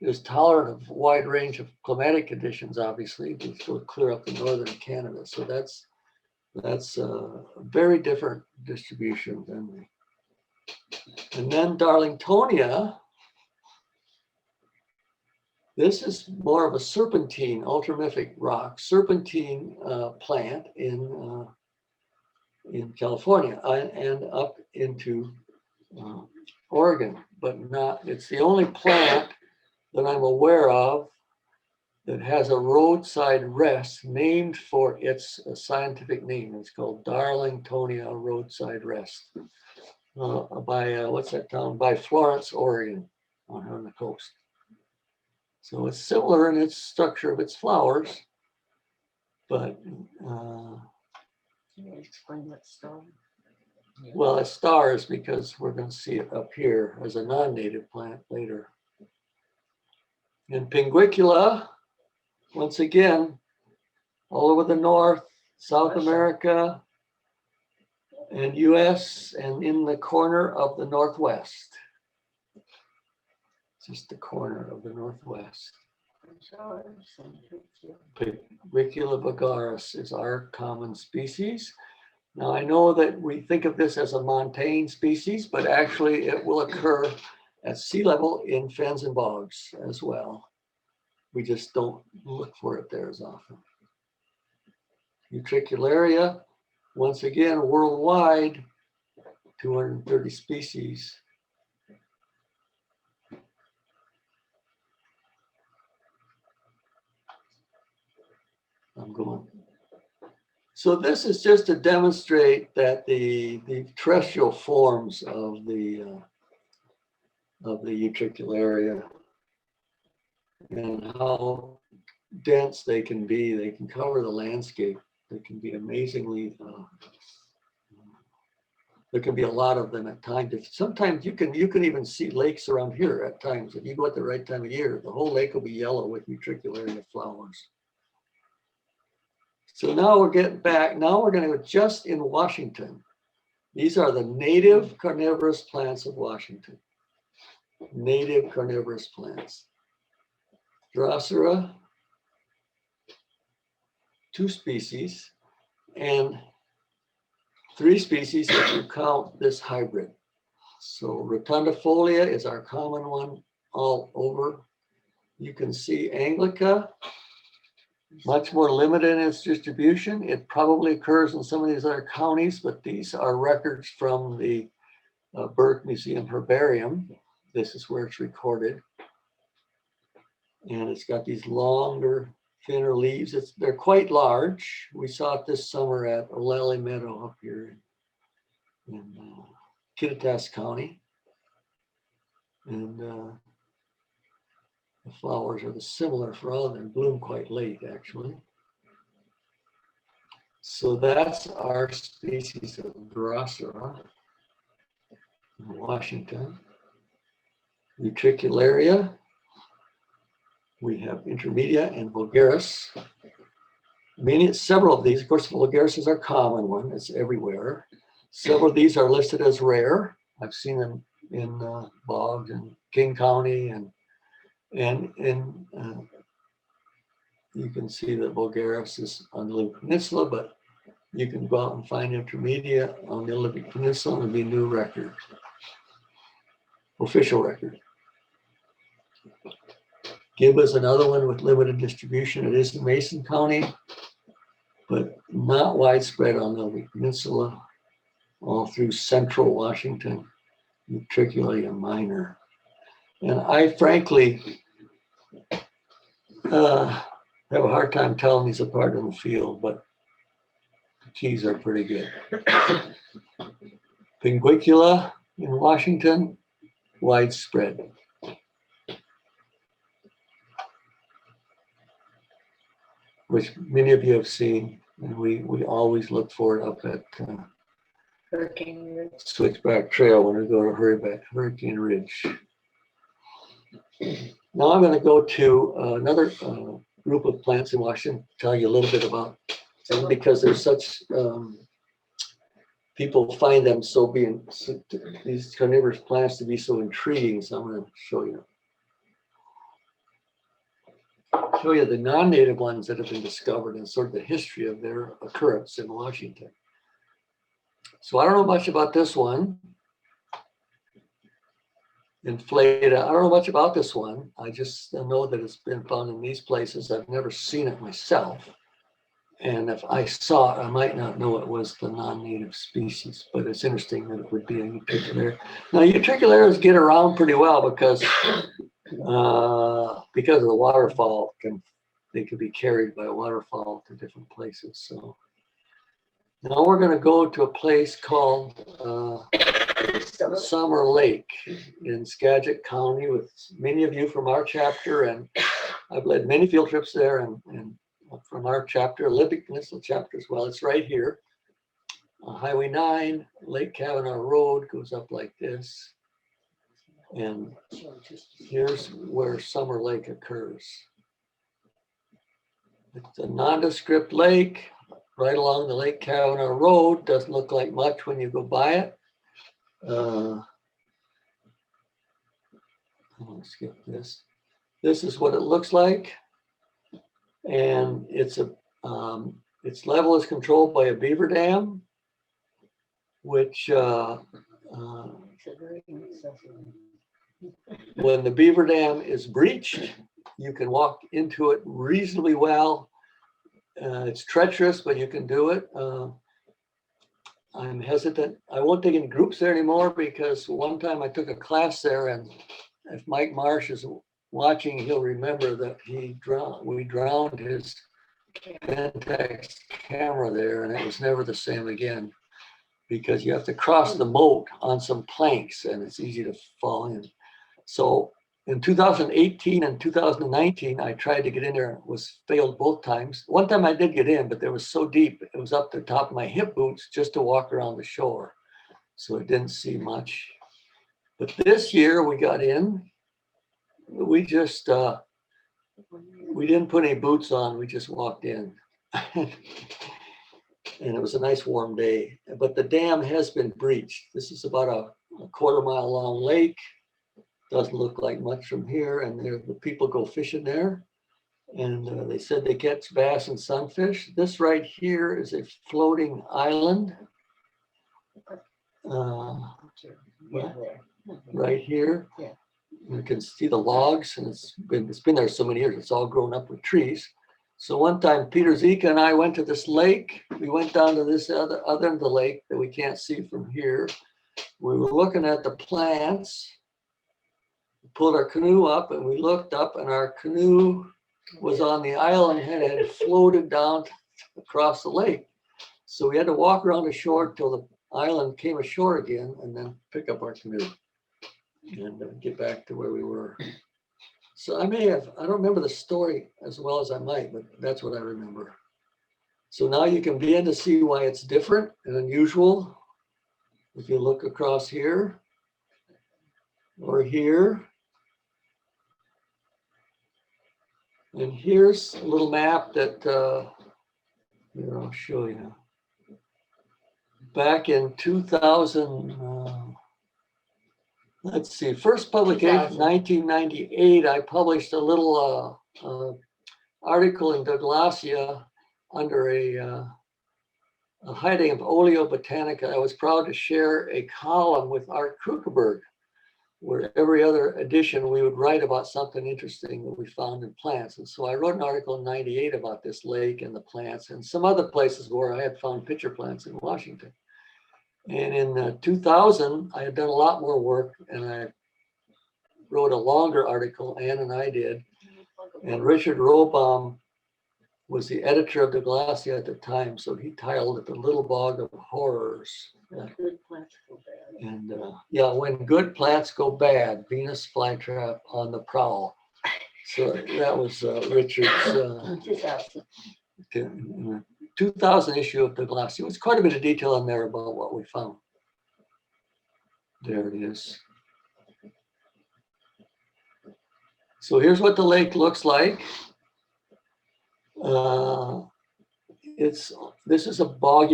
is tolerant of a wide range of climatic conditions, obviously, to still clear up the northern Canada. So that's a very different distribution than the. And then Darlingtonia, this is more of a serpentine, ultramorphic rock, serpentine plant in California and up into Oregon, but not, it's the only plant that I'm aware of that has a roadside rest named for its scientific name. It's called Darlingtonia roadside rest. By what's that town? By Florence, Oregon, on the coast. So it's similar in its structure of its flowers, but Can you explain that story? well, it stars because we're going to see it up here as a non-native plant later. And Pinguicula, once again, all over the north, South America, and US, and in the corner of the Northwest. Just the corner of the Northwest. Pinguicula vulgaris is our common species. Now I know that we think of this as a montane species, but actually it will occur at sea level in fens and bogs as well. We just don't look for it there as often. Utricularia, once again, worldwide, 230 species. I'm going. So this is just to demonstrate that the terrestrial forms of the utricularia and how dense they can be. They can cover the landscape. They can be amazingly. There can be a lot of them at times. Sometimes you can even see lakes around here at times. If you go at the right time of year, the whole lake will be yellow with utricularia flowers. So now we're getting back. Now we're going to go just in Washington. These are the native carnivorous plants of Washington. Native carnivorous plants. Drosera, 2 species, and 3 species if you count this hybrid. So rotundifolia is our common one all over. You can see Anglica, much more limited in its distribution. It probably occurs in some of these other counties, but these are records from the Burke Museum Herbarium. This is where it's recorded. And it's got these longer, thinner leaves. They're quite large. We saw it this summer at O'Lally Meadow up here in Kittitas County. And the flowers are similar for all of them, bloom quite late actually. So that's our species of Drosera in Washington. Utricularia. We have Intermedia and Vulgaris. Several of these, of course, Vulgaris is our common one. It's everywhere. Several of these are listed as rare. I've seen them in bogs in King County, and you can see that Vulgaris is on the Olympic Peninsula, but you can go out and find Intermedia on the Olympic Peninsula and it'll be a new record, official record. Gib is another one with limited distribution. It is in Mason County, but not widespread on the Olympic Peninsula, all through central Washington, Utricularia minor. And I frankly have a hard time telling these apart in the field, but the keys are pretty good. Pinguicula in Washington, widespread. Which many of you have seen, and we always look for it up at Hurricane Ridge. Switchback Trail when we go to Hurricane Ridge. Now I'm going to go to another group of plants in Washington, tell you a little bit about them because there's such, people find them these carnivorous plants to be so intriguing, so I'm going to show you the non-native ones that have been discovered and sort of the history of their occurrence in Washington. So I don't know much about this one. Inflata, I don't know much about this one. I just know that it's been found in these places. I've never seen it myself. And if I saw it, I might not know it was the non-native species, but it's interesting that it would be a utricularia. Now, utricularas get around pretty well because of the waterfall, they can be carried by a waterfall to different places. So now we're going to go to a place called Summer Lake in Skagit County with many of you from our chapter, and I've led many field trips there and from our chapter, Olympic Peninsula Chapter as well. It's right here. Highway 9, Lake Kavanaugh Road goes up like this. And here's where Summer Lake occurs. It's a nondescript lake right along the Lake Kavanaugh Road. Doesn't look like much when you go by it. I'm going to skip this. This is what it looks like. And its level is controlled by a beaver dam, which when the beaver dam is breached, you can walk into it reasonably well. It's treacherous, but you can do it. I'm hesitant. I won't take any groups there anymore because one time I took a class there, and if Mike Marsh is watching, he'll remember that we drowned his Pentax camera there, and it was never the same again because you have to cross the moat on some planks and it's easy to fall in. So in 2018 and 2019, I tried to get in there, failed both times. One time I did get in, but it was so deep, it was up to the top of my hip boots just to walk around the shore. So it didn't see much. But this year we got in. We just, we didn't put any boots on, we just walked in. And it was a nice warm day, but the dam has been breached. This is about a quarter-mile long lake. Doesn't look like much from here, and the people go fishing there. And they said they catch bass and sunfish. This right here is a floating island. Right here. Yeah. You can see the logs, and it's been there so many years. It's all grown up with trees. So one time, Peter Zika and I went to this lake. We went down to this other end of the lake that we can't see from here. We were looking at the plants, pulled our canoe up, and we looked up, and our canoe was on the island and had floated down across the lake. So we had to walk around the shore till the island came ashore again, and then pick up our canoe and get back to where we were. So I don't remember the story as well as I might, but that's what I remember. So now you can begin to see why it's different and unusual. If you look across here or here. And here's a little map that here, I'll show you. Back in 2000, let's see, first publication, 1998, I published a little article in Douglasia under a heading of Oleobotanica. I was proud to share a column with Art Krukeberg, where every other edition we would write about something interesting that we found in plants. And so I wrote an article in 98 about this lake and the plants and some other places where I had found pitcher plants in Washington. And in 2000, I had done a lot more work, and I wrote a longer article, Ann and I did. And Richard Robaum was the editor of Douglasia at the time, so he titled it The Little Bog of Horrors. Good plants go bad. And yeah, when good plants go bad, Venus flytrap on the prowl. So that was Richard's 2000 issue of Douglasia. It was quite a bit of detail in there about what we found. There it is. So here's what the lake looks like. This is a bog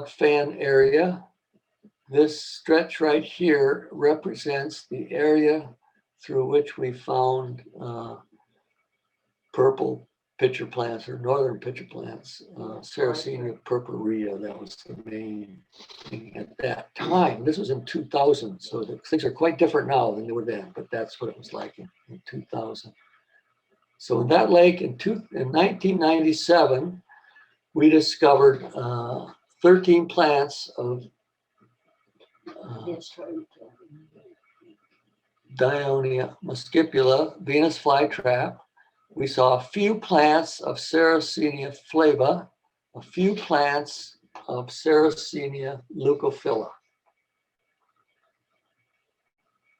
fan area. This stretch right here represents the area through which we found purple pitcher plants or northern pitcher plants, Sarracenia purpurea. That was the main thing at that time. This was in 2000, so things are quite different now than they were then, but that's what it was like in 2000. So in that lake in 1997, we discovered 13 plants of Dionaea muscipula, Venus flytrap. We saw a few plants of Sarracenia flava, a few plants of Sarracenia leucophylla.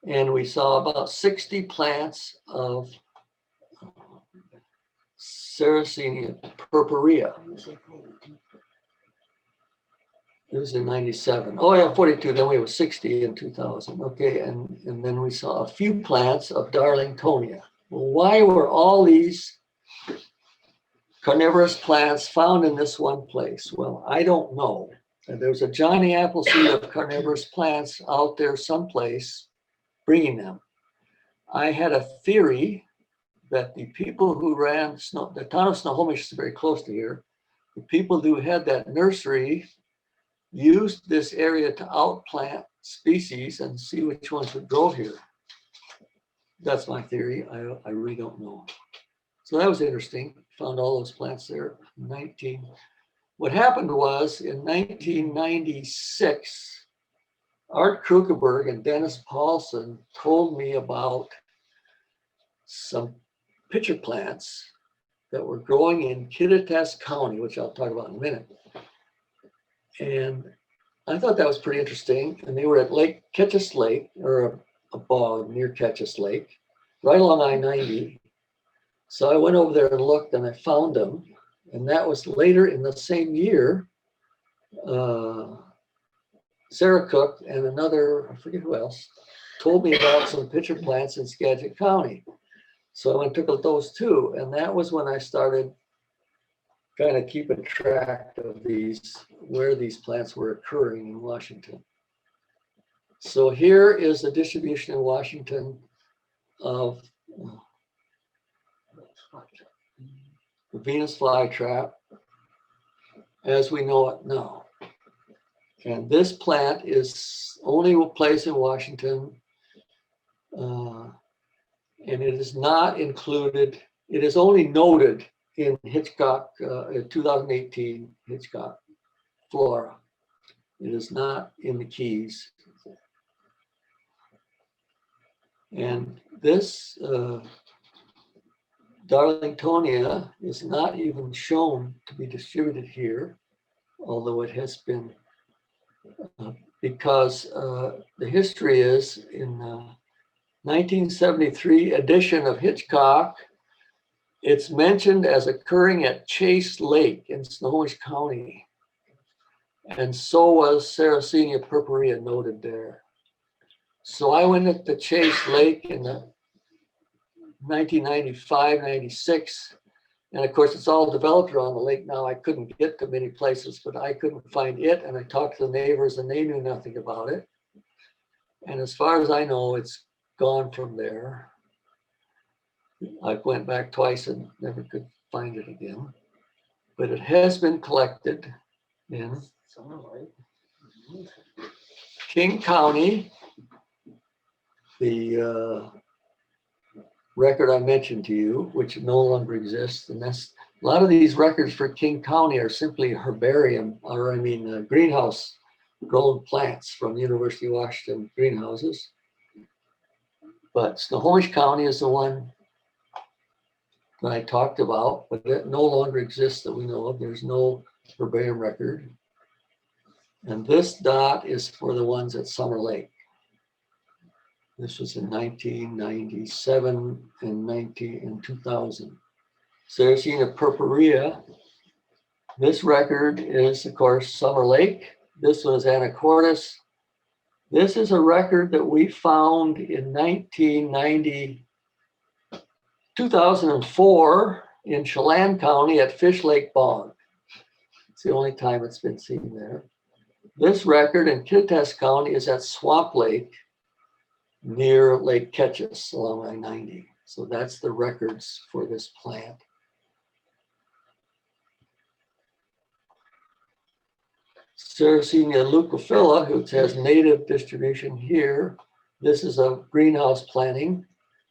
And we saw about 60 plants of Sarracenia purpurea. It was in 97. Oh yeah, 42, then we were 60 in 2000. Okay, and then we saw a few plants of Darlingtonia. Well, why were all these carnivorous plants found in this one place? Well, I don't know. There's a Johnny Appleseed of carnivorous plants out there someplace bringing them. I had a theory that the people who ran the town of Snohomish is very close to here. The people who had that nursery used this area to outplant species and see which ones would grow here. That's my theory. I really don't know. So that was interesting. Found all those plants there. What happened was in 1996, Art Krukeberg and Dennis Paulson told me about some pitcher plants that were growing in Kittitas County, which I'll talk about in a minute. And I thought that was pretty interesting. And they were at Lake Ketchus Lake, or a bog near Ketchus Lake, right along I-90. So I went over there and looked, and I found them. And that was later in the same year. Sarah Cook and another, I forget who else, told me about some pitcher plants in Skagit County. So I went and took those too. And that was when I started kind of keeping track of where these plants were occurring in Washington. So here is the distribution in Washington of the Venus flytrap as we know it now. And this plant is only a place in Washington, and it is not included. It is only noted in Hitchcock, in 2018, Hitchcock Flora. It is not in the Keys. And this Darlingtonia is not even shown to be distributed here, although it has been, because the history is in 1973 edition of Hitchcock, it's mentioned as occurring at Chase Lake in Snohomish County. And so was Sarracenia purpurea noted there. So I went to Chase Lake in the 1995, 96. And of course, it's all developed around the lake now. I couldn't get to many places, but I couldn't find it. And I talked to the neighbors and they knew nothing about it. And as far as I know, it's gone from there. I went back twice and never could find it again. But it has been collected in King County. The record I mentioned to you, which no longer exists, and that's a lot of these records for King County are simply herbarium, or I mean greenhouse grown plants from the University of Washington greenhouses. But Snohomish County is the one that I talked about, but it no longer exists that we know of. There's no herbarium record. And this dot is for the ones at Summer Lake. This was in 1997 and 2000. Sarracenia purpurea. This record is, of course, Summer Lake. This was Anacortes. This is a record that we found in 2004 in Chelan County at Fish Lake Bog. It's the only time it's been seen there. This record in Kittitas County is at Swamp Lake near Lake Ketchus along I-90. So that's the records for this plant. Sarracenia leucophila, which has native distribution here. This is a greenhouse planting.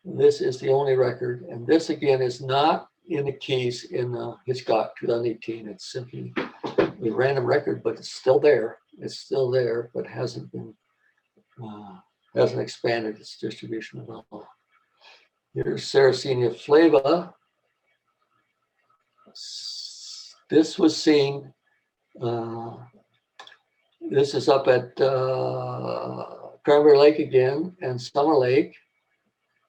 This is the only record. And this again is not in the Keys in Hitchcock 2018. It's simply a random record, but it's still there. It's still there, but hasn't been, hasn't expanded its distribution at all. Here's Sarracenia flava. This was seen, this is up at Carnivory Lake again and Summer Lake.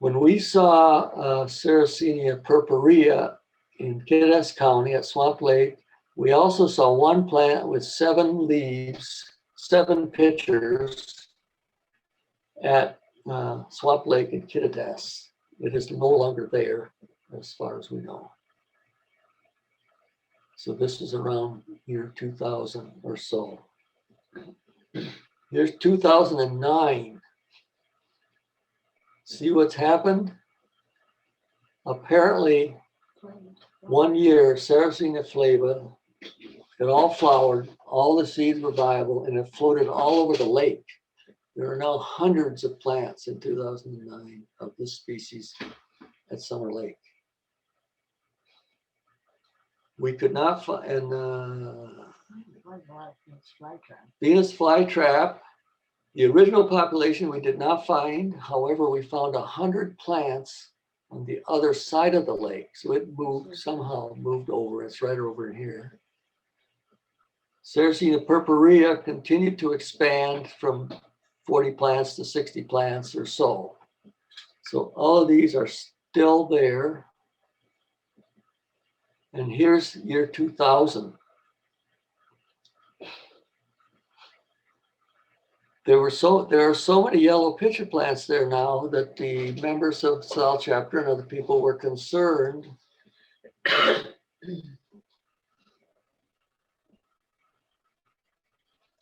When we saw Sarracenia purpurea in Kittitas County at Swamp Lake, we also saw one plant with 7 leaves, 7 pitchers at Swamp Lake in Kittitas. It is no longer there as far as we know. So this is around year 2000 or so. Here's 2009. See what's happened? Apparently, one year, Sarracenia flava, it all flowered, all the seeds were viable, and it floated all over the lake. There are now hundreds of plants in 2009 of this species at Summer Lake. We could not find, Venus flytrap, the original population we did not find. However, we found 100 plants on the other side of the lake. So it moved, somehow moved over. It's right over here. Sarracenia purpurea continued to expand from 40 plants to 60 plants or so. So all of these are still there. And here's year 2000. There are so many yellow pitcher plants there now that the members of the South Chapter and other people were concerned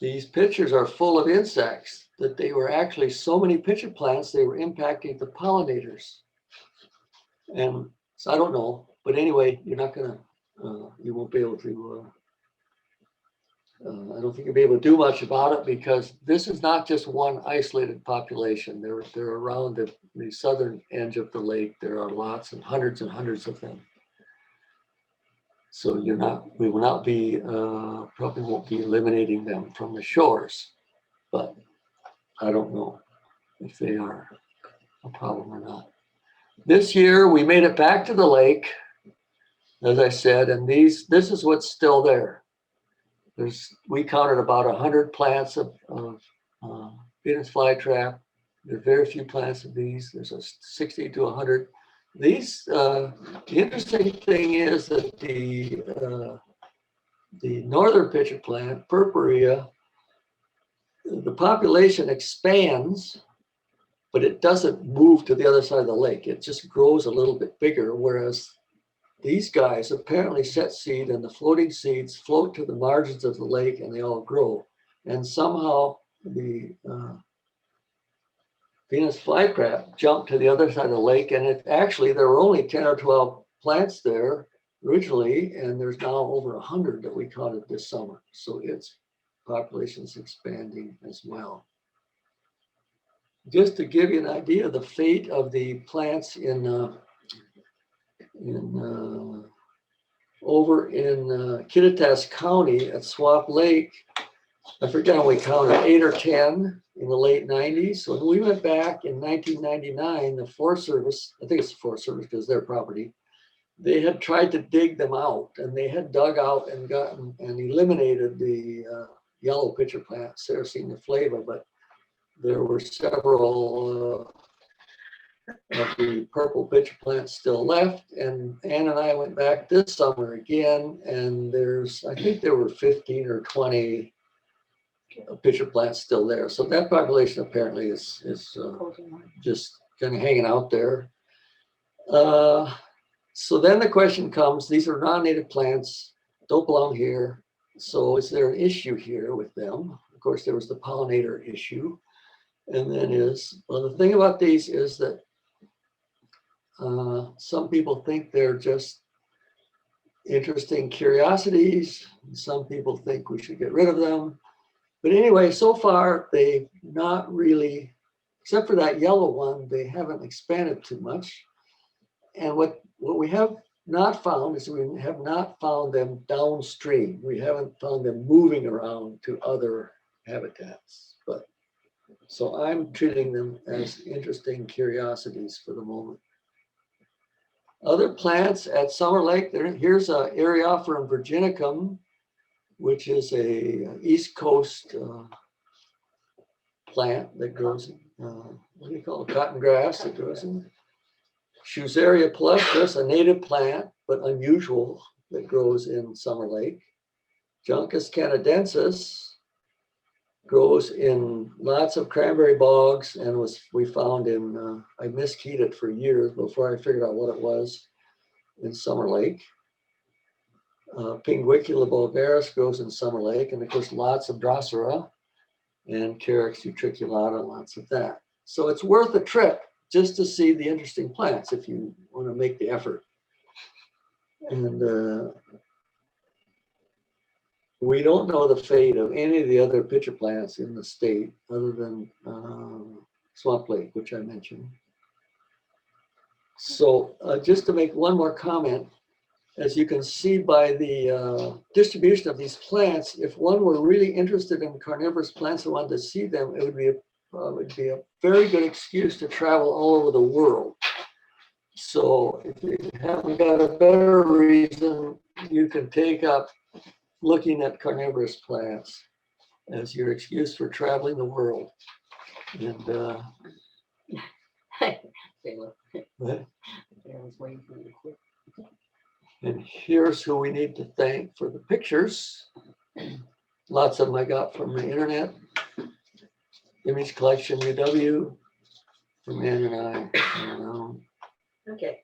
these pitchers are full of insects, that they were actually so many pitcher plants, they were impacting the pollinators. And so I don't know, but anyway, you're not gonna, you won't be able to, I don't think you'll be able to do much about it because this is not just one isolated population. They're around the southern edge of the lake. There are lots and hundreds of them. So we will not be, probably won't be eliminating them from the shores, but I don't know if they are a problem or not. This year we made it back to the lake, as I said, and this is what's still there. We counted about 100 plants of Venus flytrap. There are very few plants of these. There's a 60 to 100. These, the interesting thing is that the northern pitcher plant, Purpurea, the population expands, but it doesn't move to the other side of the lake. It just grows a little bit bigger, whereas these guys apparently set seed and the floating seeds float to the margins of the lake and they all grow. And somehow the Venus flytrap jumped to the other side of the lake, and there were only 10 or 12 plants there originally, and there's now over 100 that we counted this summer. So its population is expanding as well. Just to give you an idea of the fate of the plants over in Kittitas County at Swamp Lake, I forget how we counted, 8 or 10 in the late 90s. So when we went back in 1999, the Forest Service, I think it's the Forest Service because it's their property, they had tried to dig them out, and they had dug out and gotten and eliminated the yellow pitcher plant, Sarracenia flava, but there were several of the purple pitcher plants still left. And Ann and I went back this summer again, and I think there were 15 or 20 pitcher plants still there. So that population apparently is just kind of hanging out there. So then the question comes, these are non-native plants, don't belong here. So is there an issue here with them? Of course, there was the pollinator issue. And then the thing about these is that some people think they're just interesting curiosities. Some people think we should get rid of them. But anyway, so far, they've not really, except for that yellow one, they haven't expanded too much. And what we have not found is we have not found them downstream. We haven't found them moving around to other habitats. So I'm treating them as interesting curiosities for the moment. Other plants at Summer Lake, here's a Eriophorum virginicum, which is a East Coast plant that grows in, what do you call it, cotton grass that grows in. Schusteria palustris, a native plant, but unusual, that grows in Summer Lake. Juncus canadensis grows in lots of cranberry bogs and we found in, I miskeyed it for years before I figured out what it was in Summer Lake. Pinguicula vulgaris grows in Summer Lake, and of course lots of Drosera and Carex utriculata, lots of that. So it's worth a trip just to see the interesting plants if you want to make the effort. And we don't know the fate of any of the other pitcher plants in the state other than Swamp Lake, which I mentioned. So just to make one more comment, as you can see by the distribution of these plants, if one were really interested in carnivorous plants and wanted to see them, it would be a very good excuse to travel all over the world. So if you haven't got a better reason, you can take up looking at carnivorous plants as your excuse for traveling the world. And and here's who we need to thank for the pictures. Lots of them I got from the internet. Image collection UW from Ann and I. Okay.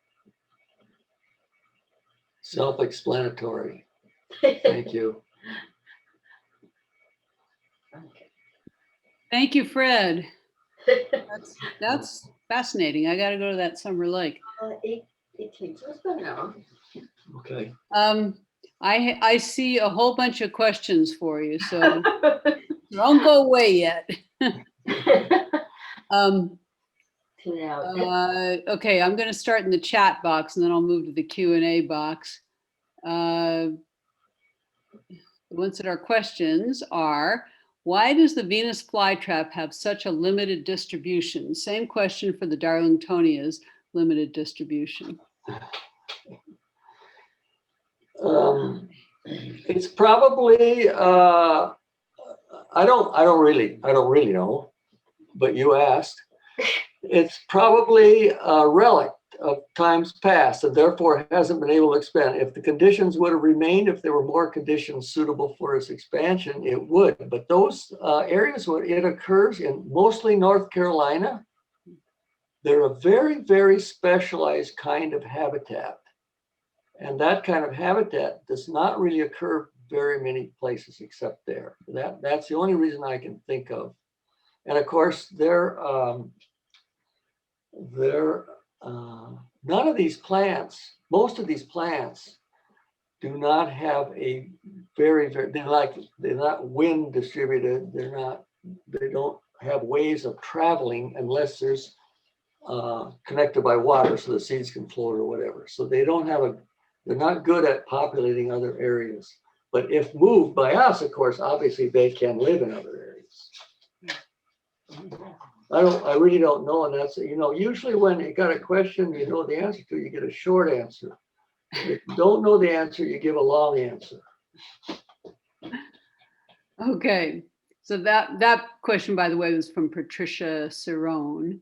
Self-explanatory. Thank you. Okay. Thank you, Fred. That's fascinating. I got to go to that Summer Lake. 18, so it's been an hour. Okay. I see a whole bunch of questions for you, so don't go away yet. Okay, I'm going to start in the chat box and then I'll move to the Q&A box. The ones that are questions are, why does the Venus flytrap have such a limited distribution? Same question for the Darlingtonia's limited distribution. It's probably I don't really know, but you asked. It's probably a relic of times past and therefore hasn't been able to expand. If the conditions would have remained, if there were more conditions suitable for its expansion, it would. But those areas where it occurs in mostly North Carolina, they're a very, very specialized kind of habitat. And that kind of habitat does not really occur very many places except there. That's the only reason I can think of. And of course, none of these plants, most of these plants do not have a they're not wind distributed. They don't have ways of traveling unless there's connected by water so the seeds can float or whatever. So they're not good at populating other areas. But if moved by us, of course, obviously they can live in other areas. I really don't know. And that's, usually when you got a question, you know the answer to, you get a short answer. If you don't know the answer, you give a long answer. Okay. So that question, by the way, was from Patricia Cerrone.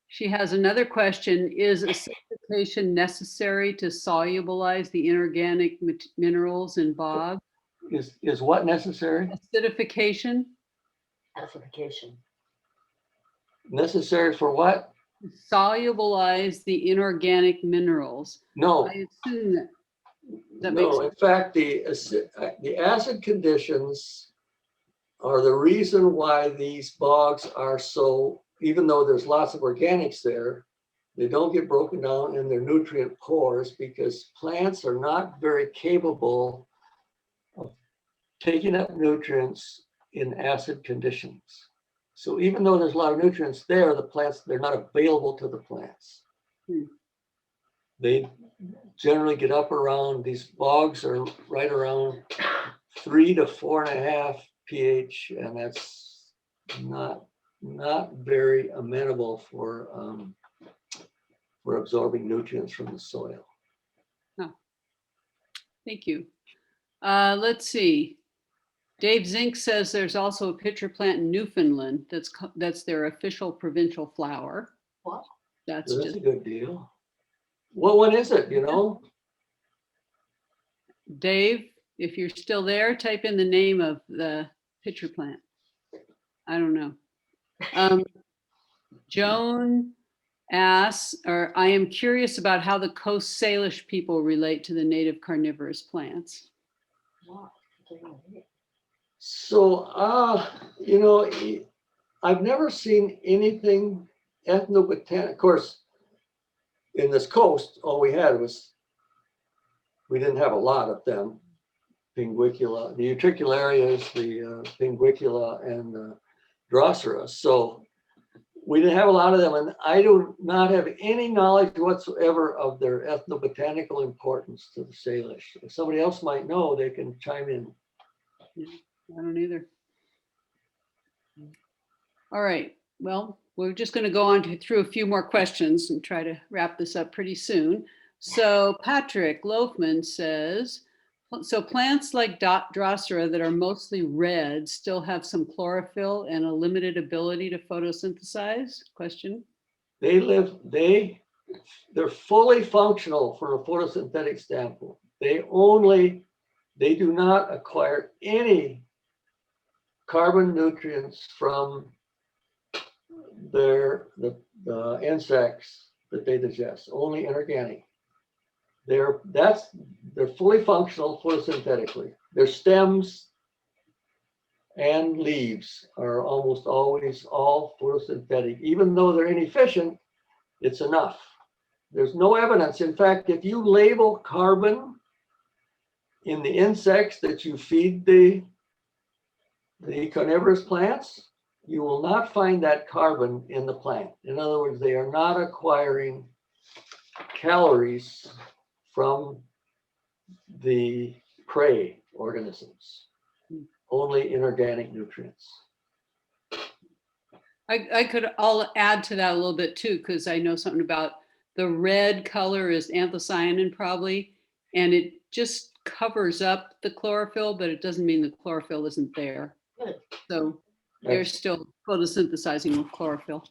She has another question. Is acidification necessary to solubilize the inorganic minerals in bogs? Is what necessary? Acidification. Acidification. Necessary for what? Solubilize the inorganic minerals. No. I assume that No, makes in fact, the acid conditions are the reason why these bogs are so, even though there's lots of organics there, they don't get broken down in their nutrient pores because plants are not very capable of taking up nutrients in acid conditions. So even though there's a lot of nutrients there, they're not available to the plants. They generally get up around, these bogs are right around 3 to 4.5 pH, and that's not very amenable for absorbing nutrients from the soil. Oh. Thank you. Let's see. Dave Zink says there's also a pitcher plant in Newfoundland that's their official provincial flower. What? That's So just a good deal. What one is it, Dave, if you're still there, type in the name of the pitcher plant. I don't know. Joan asks, I am curious about how the Coast Salish people relate to the native carnivorous plants. What? So, I've never seen anything ethnobotanic. Of course, in this coast, all we had was, we didn't have a lot of them. Pinguicula, the utricularias, the Pinguicula, and the Drosera. So we didn't have a lot of them, and I do not have any knowledge whatsoever of their ethnobotanical importance to the Salish. If somebody else might know, they can chime in. I don't either. All right. Well, we're just going to go on through a few more questions and try to wrap this up pretty soon. So Patrick Loafman says, so plants like Drosera that are mostly red still have some chlorophyll and a limited ability to photosynthesize? Question. They're fully functional from a photosynthetic standpoint. They do not acquire any carbon nutrients from the insects that they digest, only inorganic. They're fully functional photosynthetically. Their stems and leaves are almost always all photosynthetic. Even though they're inefficient, it's enough. There's no evidence. In fact, if you label carbon in the insects that you feed the carnivorous plants, you will not find that carbon in the plant. In other words, they are not acquiring calories from the prey organisms, only inorganic nutrients. I'll add to that a little bit too, because I know something about the red color is anthocyanin probably, and it just covers up the chlorophyll, but it doesn't mean the chlorophyll isn't there. Good. So they're still photosynthesizing with chlorophyll.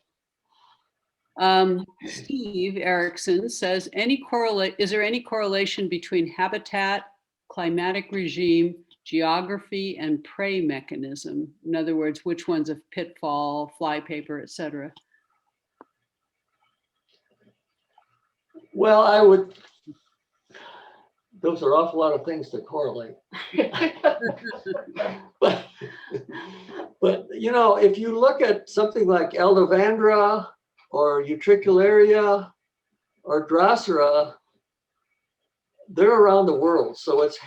Steve Erickson says, is there any correlation between habitat, climatic regime, geography, and prey mechanism? In other words, which one's a pitfall, flypaper, etc.? Well, those are an awful lot of things to correlate. but you know, if you look at something like Eldovandra or Utricularia or Drosera, they're around the world. So it's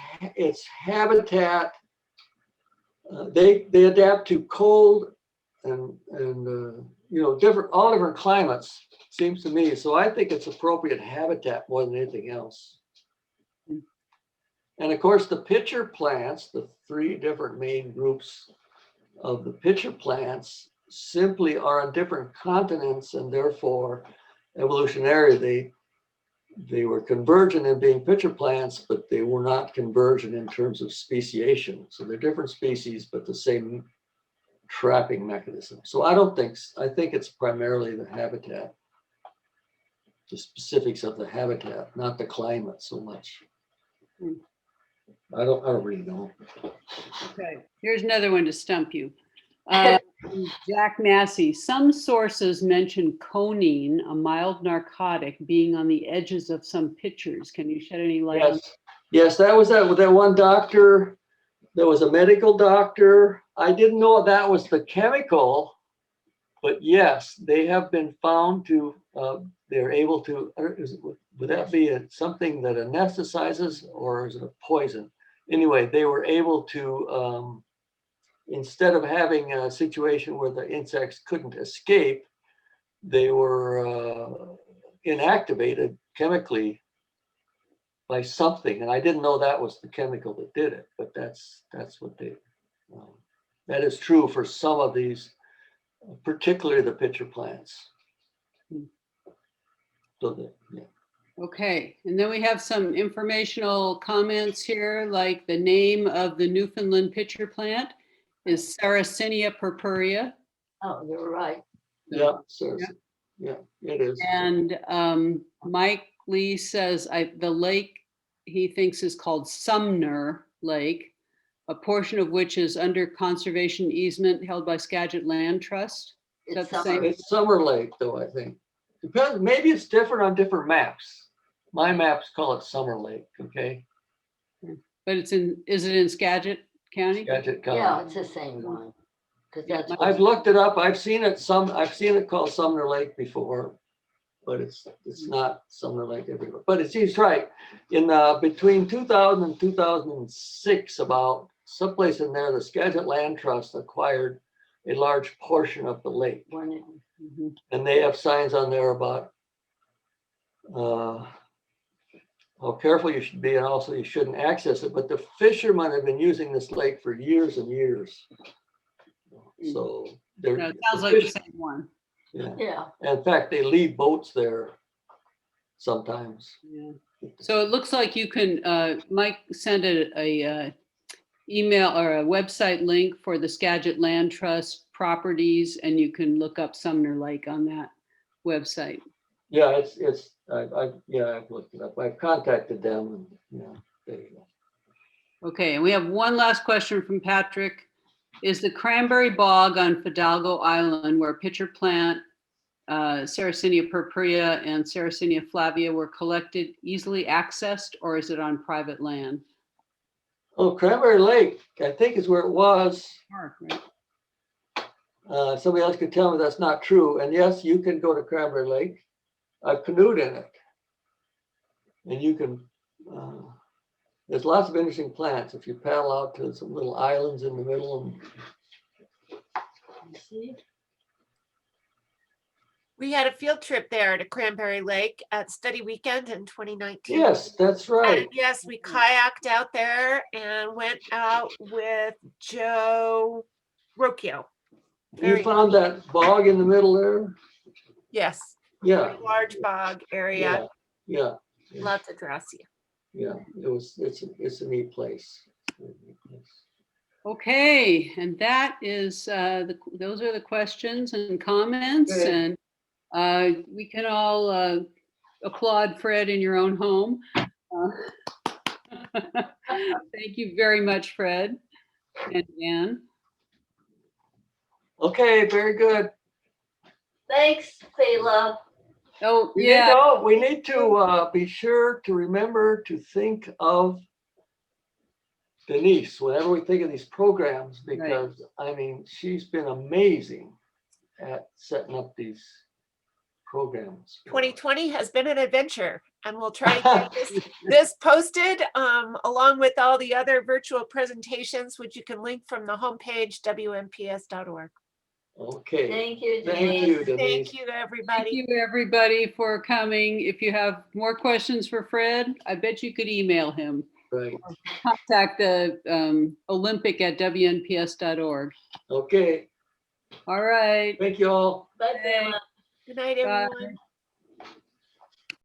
habitat. They adapt to cold and you know, all different climates, seems to me. So I think it's appropriate habitat more than anything else. And of course, the pitcher plants, the three different main groups of the pitcher plants, simply are on different continents, and therefore evolutionarily they were convergent in being pitcher plants, but they were not convergent in terms of speciation. So they're different species, but the same trapping mechanism. So I think it's primarily the habitat, the specifics of the habitat, not the climate so much. I don't really know. Okay, here's another one to stump you. Jack Massey, some sources mention conine, a mild narcotic, being on the edges of some pitchers. Can you shed any light on that? Yes, that was that one doctor. There was a medical doctor. I didn't know that was the chemical, but yes, they have been found to, they're able to, would that be something that anesthetizes, or is it a poison? Anyway, they were able to, instead of having a situation where the insects couldn't escape, they were inactivated chemically by something. And I didn't know that was the chemical that did it, but that's what they, that is true for some of these, particularly the pitcher plants. So yeah. Okay, and then we have some informational comments here, like the name of the Newfoundland pitcher plant is Sarracenia purpurea. Oh, you're right. Yeah, so, yeah, it is. And Mike Lee says the lake he thinks is called Sumner Lake, a portion of which is under conservation easement held by Skagit Land Trust. It's That's summer. It's Summer Lake, though, I think. Depends, maybe it's different on different maps. My maps call it Summer Lake, okay? But is it in Skagit County? Skagit County. Yeah, it's the same one. 'Cause that's what- I've looked it up. I've seen it called Sumner Lake before, but it's not Sumner Lake everywhere. But it seems right. In between 2000 and 2006, about someplace in there, the Skagit Land Trust acquired a large portion of the lake, Mhm. and they have signs on there about how careful you should be, and also you shouldn't access it. But the fishermen have been using this lake for years and years. So they're, No, it sounds like the same one. yeah. Yeah, In fact, they leave boats there sometimes. Yeah. So it looks like you can, Mike sent a email or a website link for the Skagit Land Trust properties, and you can look up Sumner Lake on that website. Yeah, I've looked it up. I've contacted them, and there you go. Okay, and we have one last question from Patrick. Is the cranberry bog on Fidalgo Island, where pitcher plant Sarracenia purpurea and Sarracenia flavia were collected, easily accessed, or is it on private land? Oh, Cranberry Lake, I think is where it was. Park, right? Somebody else could tell me that's not true. And yes, you can go to Cranberry Lake. I've canoed in it. And you can, there's lots of interesting plants. If you paddle out to some little islands in the middle. you see? We had a field trip there to Cranberry Lake at study weekend in 2019. Yes, that's right. And yes, we kayaked out there and went out with Joe Rocchio. You found that bog in the middle there? Yes, Yeah, large bog area, yeah, yeah, lots of drossia. yeah. It's a neat place. Okay, and that is, those are the questions and comments, Good. and we can all applaud Fred in your own home. Thank you very much, Fred and Ann. Okay, very good. Thanks, Phila. Oh, We yeah, need to be sure to remember to think of Denise whenever we think of these programs, because I mean, she's been amazing at setting up these programs. 2020 has been an adventure, and we'll try to get this posted along with all the other virtual presentations, which you can link from the homepage, wnps.org. Okay. Thank you, Thank Denise. you, Denise. Thank you, thank everybody. you, everybody, for coming. If you have more questions for Fred, I bet you could email him. Right. Contact the olympic@wnps.org. Okay. All right. Thank you all. Bye, Phila. Good night, Bye. everyone.